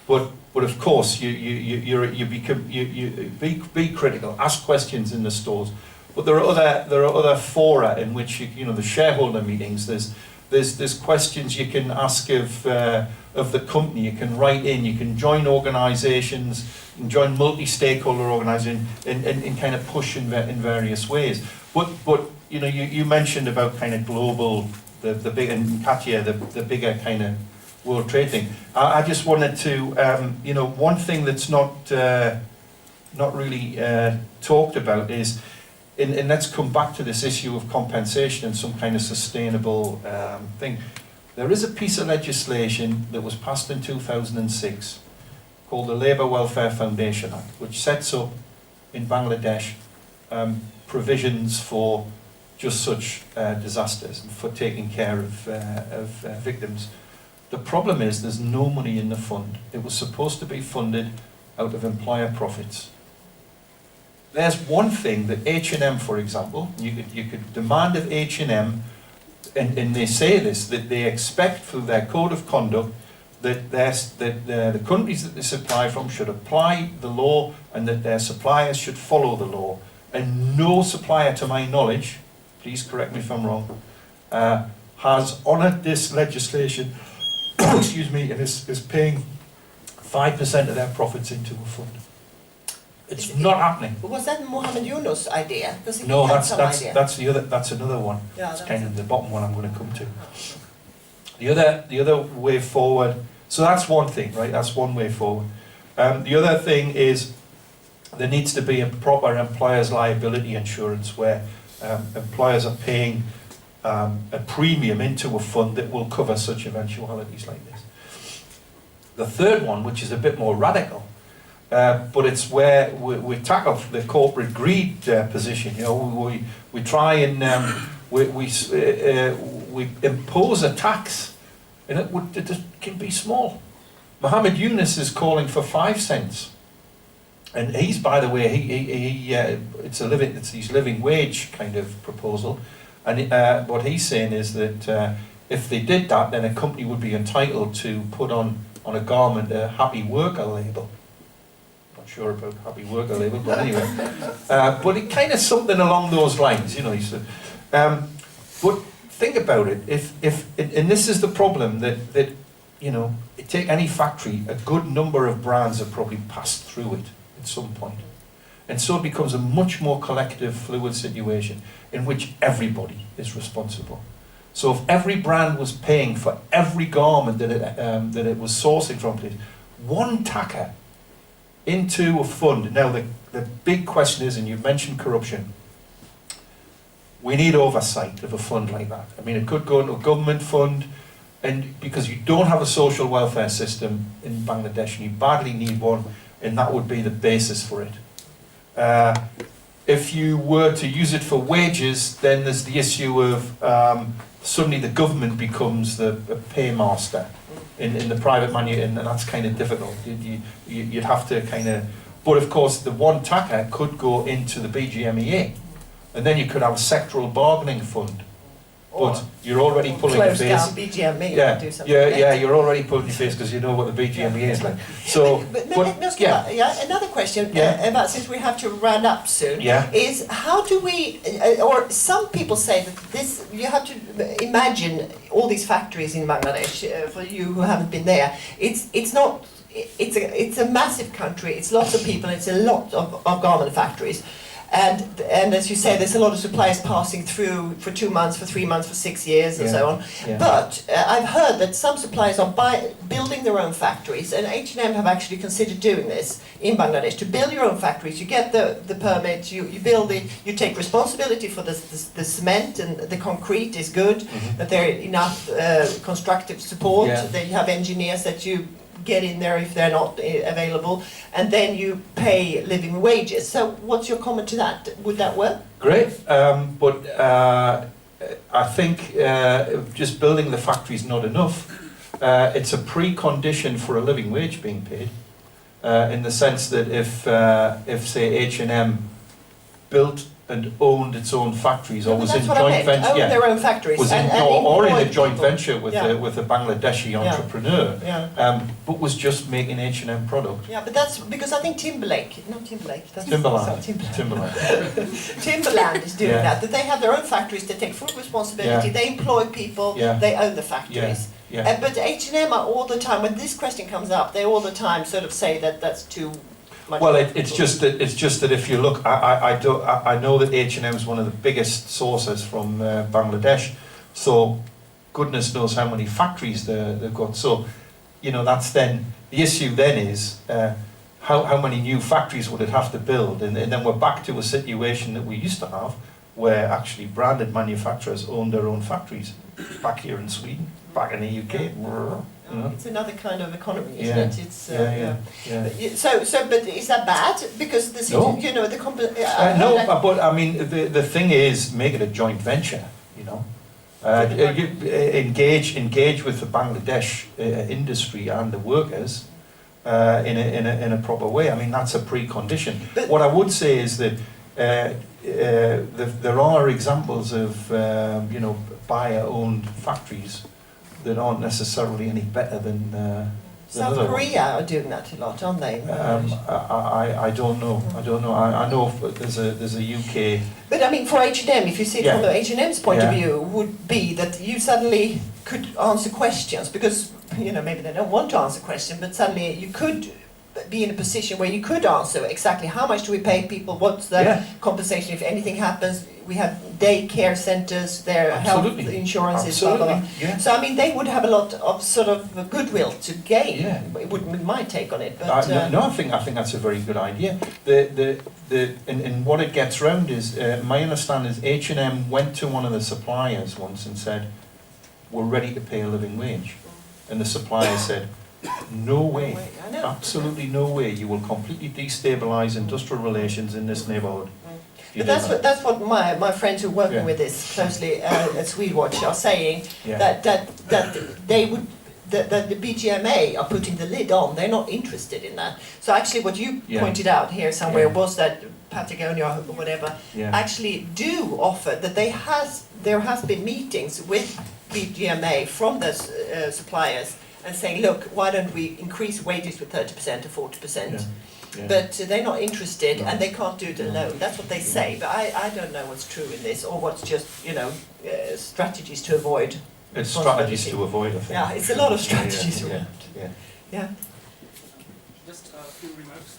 But of course you be critical, ask questions in the stores. But there are other fora in which the shareholder meetings. There's questions you can ask of the company. You can write in. You can join organisations. You can join multi-stakeholder organisations and kind of push in various ways. But you mentioned about kind of global, the big, and Katya, the bigger kind of world trade thing. I just wanted to one thing that's not really talked about is. And let's come back to this issue of compensation and some kind of sustainable thing. There is a piece of legislation that was passed in 2006 called the Labour Welfare Foundation Act, which sets up in Bangladesh provisions for just such disasters and for taking care of victims. The problem is there's no money in the fund. It was supposed to be funded out of employer profits. There's one thing that H&M, for example, you could demand of H&M, and they say this, that they expect through their code of conduct that the countries that they supply from should apply the law and that their suppliers should follow the law. And no supplier, to my knowledge, please correct me if I'm wrong, has honoured this legislation, excuse me, and is paying 5% of their profits into a fund. It's not happening. Was that Mohammed Yunus' idea? Because he No, had that's some that's idea. that's the other. That's another one. Yeah, It's that kind was of the bottom one I'm going to come to. The other way forward. So that's one thing, right? That's one way forward. The other thing is there needs to be a proper employer's liability insurance where employers are paying a premium into a fund that will cover such eventualities like this. The third one, which is a bit more radical, but it's where we tackle the corporate greed position. You know, we try and we impose a tax, and it just can be small. Mohammed Yunus is calling for 5 cents, and he's, by the way, it's his living wage kind of proposal, and what he's saying is that if they did that, then a company would be entitled to put on a garment a happy worker label. Not sure about happy worker label, but anyway, but it kind of something along those lines, you know. He said, but think about it. And this is the problem that you know, take any factory, a good number of brands have probably passed through it at some point. And so it becomes a much more collective, fluid situation in which everybody is responsible. So if every brand was paying for every garment that it was sourcing from, one tacker into a fund. Now the big question is, and you've mentioned corruption, we need oversight of a fund like that. I mean, it could go into a government fund, and because you don't have a social welfare system in Bangladesh, and you badly need one, and that would be the basis for it. If you were to use it for wages, then there's the issue of suddenly the government becomes the paymaster in the private money, and that's kind of difficult. You'd have to kind of, but of course the one tacker could go into the BGMEA, and then you could have a sectoral bargaining fund. But you're already pulling your face. Close down BGME. Yeah, do something you're already pulling your face because you know what the BGME is like. So, another question Yeah. about, since we have to run up soon, Yeah. is how do we, or some people say that this, you have to imagine all these factories in Bangladesh, for you who haven't been there, it's not, it's a massive country, it's lots of people, it's a lot of garment factories. And as you say, there's a lot of suppliers passing through for 2 months, for 3 months, for 6 years, and so on. Yeah. But I've heard that some suppliers are building their own factories, and H&M have actually considered doing this in Bangladesh. To build your own factories, you get the permit, you build it, you take responsibility for the cement, and the concrete is good, that there are enough constructive support, that you have engineers that you get in there if they're not available, and then you pay living wages. So what's your comment to that? Would that work? Great, but I think just building the factory is not enough. It's a precondition for a living wage being paid, in the sense that if say H&M built and owned its own factories, or was in joint venture, their own factories, was in, or in a joint venture with a Bangladeshi entrepreneur, but was just making H&M product. Yeah, but that's because I think Timberland. Timberland is doing that they have their own factories, they take full responsibility, they employ people, they own the factories. But H&M are all the time, when this question comes up, they all the time sort of say that that's too much. Well, it's just that if you look, I know that H&M is one of the biggest sources from Bangladesh, so goodness knows how many factories they've got. So, you know, that's then the issue. Then is how many new factories would it have to build, and then we're back to a situation that we used to have, where actually branded manufacturers own their own factories, back here in Sweden, back in the UK. You know? It's another kind of economy, isn't it? It's So, but is that bad? Because the No. you know the no, but I mean the thing is, make it a joint venture. You know, you engage with the Bangladesh industry and the workers in a proper way. I mean, that's a precondition. But what I would say is that there are examples of you know, buyer-owned factories that aren't necessarily any better than South Korea are doing that a lot, aren't they? I don't know. I know there's a UK. But I mean, for H&M, if you see it from the H&M's point of view, would be that you suddenly could answer questions, because you know, maybe they don't want to answer questions, but suddenly you could be in a position where you could answer exactly how much do we pay people, what's the compensation if anything happens. We have daycare centres, their health insurances, blah, blah, blah. Yeah. So I mean, they would have a lot of sort of goodwill to gain. Yeah. It would be my take on it. But, I think that's a very good idea. And what it gets round is, my understanding is H&M went to one of the suppliers once and said, "We're ready to pay a living wage," and the supplier said, "No way, absolutely no way. You will completely destabilise industrial relations in this neighbourhood." But that's what my friends who are working with this closely at Swedwatch are saying, that they would, that the BGMA are putting the lid on. They're not interested in that. So actually what you pointed out here somewhere was that Patagonia or whatever actually do offer that there has been meetings with BGMA from the suppliers and saying, look, why don't we increase wages with 30% or 40%? But they're not interested, and they can't do it alone. That's what they say, but I don't know what's true in this, or what's just, strategies to avoid. It's strategies to avoid, I think. Yeah, it's a lot of strategies around. Yeah. Just a few remarks.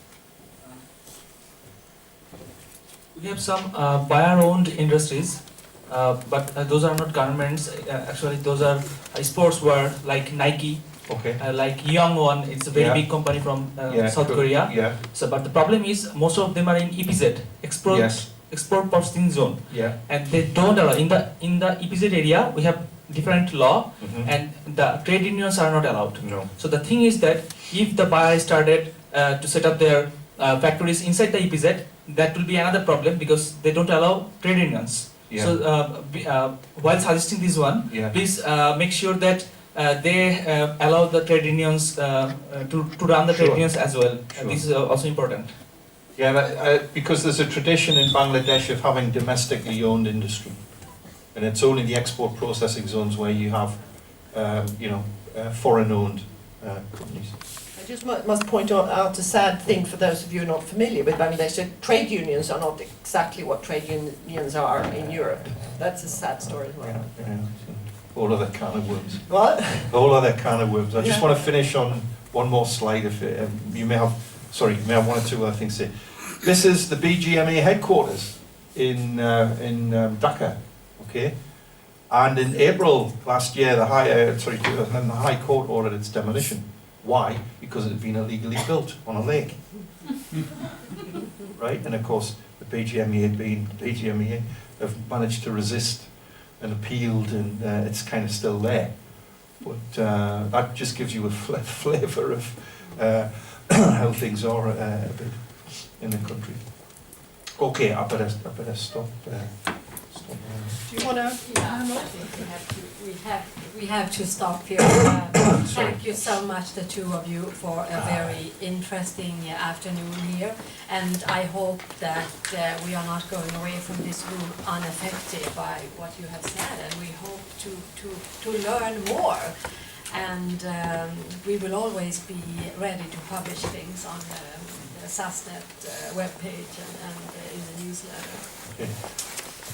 We have some buyer-owned industries, but those are not garments. Actually, those are sportswear like Nike. Okay. Like Youngwon, it's a very big company from South Korea. Yeah. So, but the problem is most of them are in EPZ, export processing zone. Yeah. And they don't allow in the EPZ area. We have different law, and the trade unions are not allowed. No. So the thing is that if the buyer started to set up their factories inside the EPZ, that will be another problem because they don't allow trade unions. Yeah. So while suggesting this one, please make sure that they allow the trade unions to run the trade unions as well. This is also important. Yeah, because there's a tradition in Bangladesh of having domestically owned industry, and it's only the export processing zones where you have, foreign-owned companies. I just must point out a sad thing for those of you not familiar with Bangladesh, that trade unions are not exactly what trade unions are in Europe. That's a sad story as well. Yeah. All other can of worms. What? All other can of worms. I just want to finish on one more slide. If you may have one or two other things to say. This is the BGMA headquarters in Dhaka, okay. And in April last year, the High Court ordered its demolition. Why? Because it had been illegally built on a lake, right? And of course, the BGMA have managed to resist and appealed, and it's kind of still there. But that just gives you a flavour of how things are a bit in the country. Okay, I better stop. Do you want to? We have to stop here. Thank you so much, the two of you, for a very interesting afternoon here. And I hope that we are not going away from this room unaffected by what you have said. And we hope to learn more. And we will always be ready to publish things on the SASNet webpage and in the newsletter. Okay.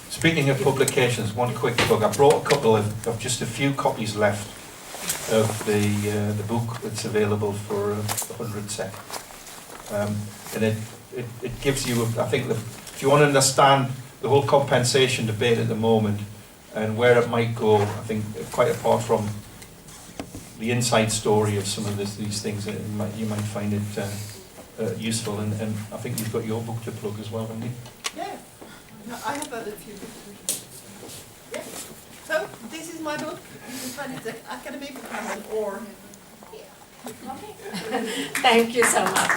Speaking of publications, one quick plug. I brought a couple of just a few copies left of the book that's available for 100 SEK. And it gives you, I think, if you want to understand the whole compensation debate at the moment and where it might go, I think quite apart from the inside story of some of these things, you might find it useful. And I think you've got your book to plug as well, haven't you? Yeah. No, I have a few books. Yeah. So this is my book. You can find it at Academy Bookhandel or here. Okay. Thank you so much.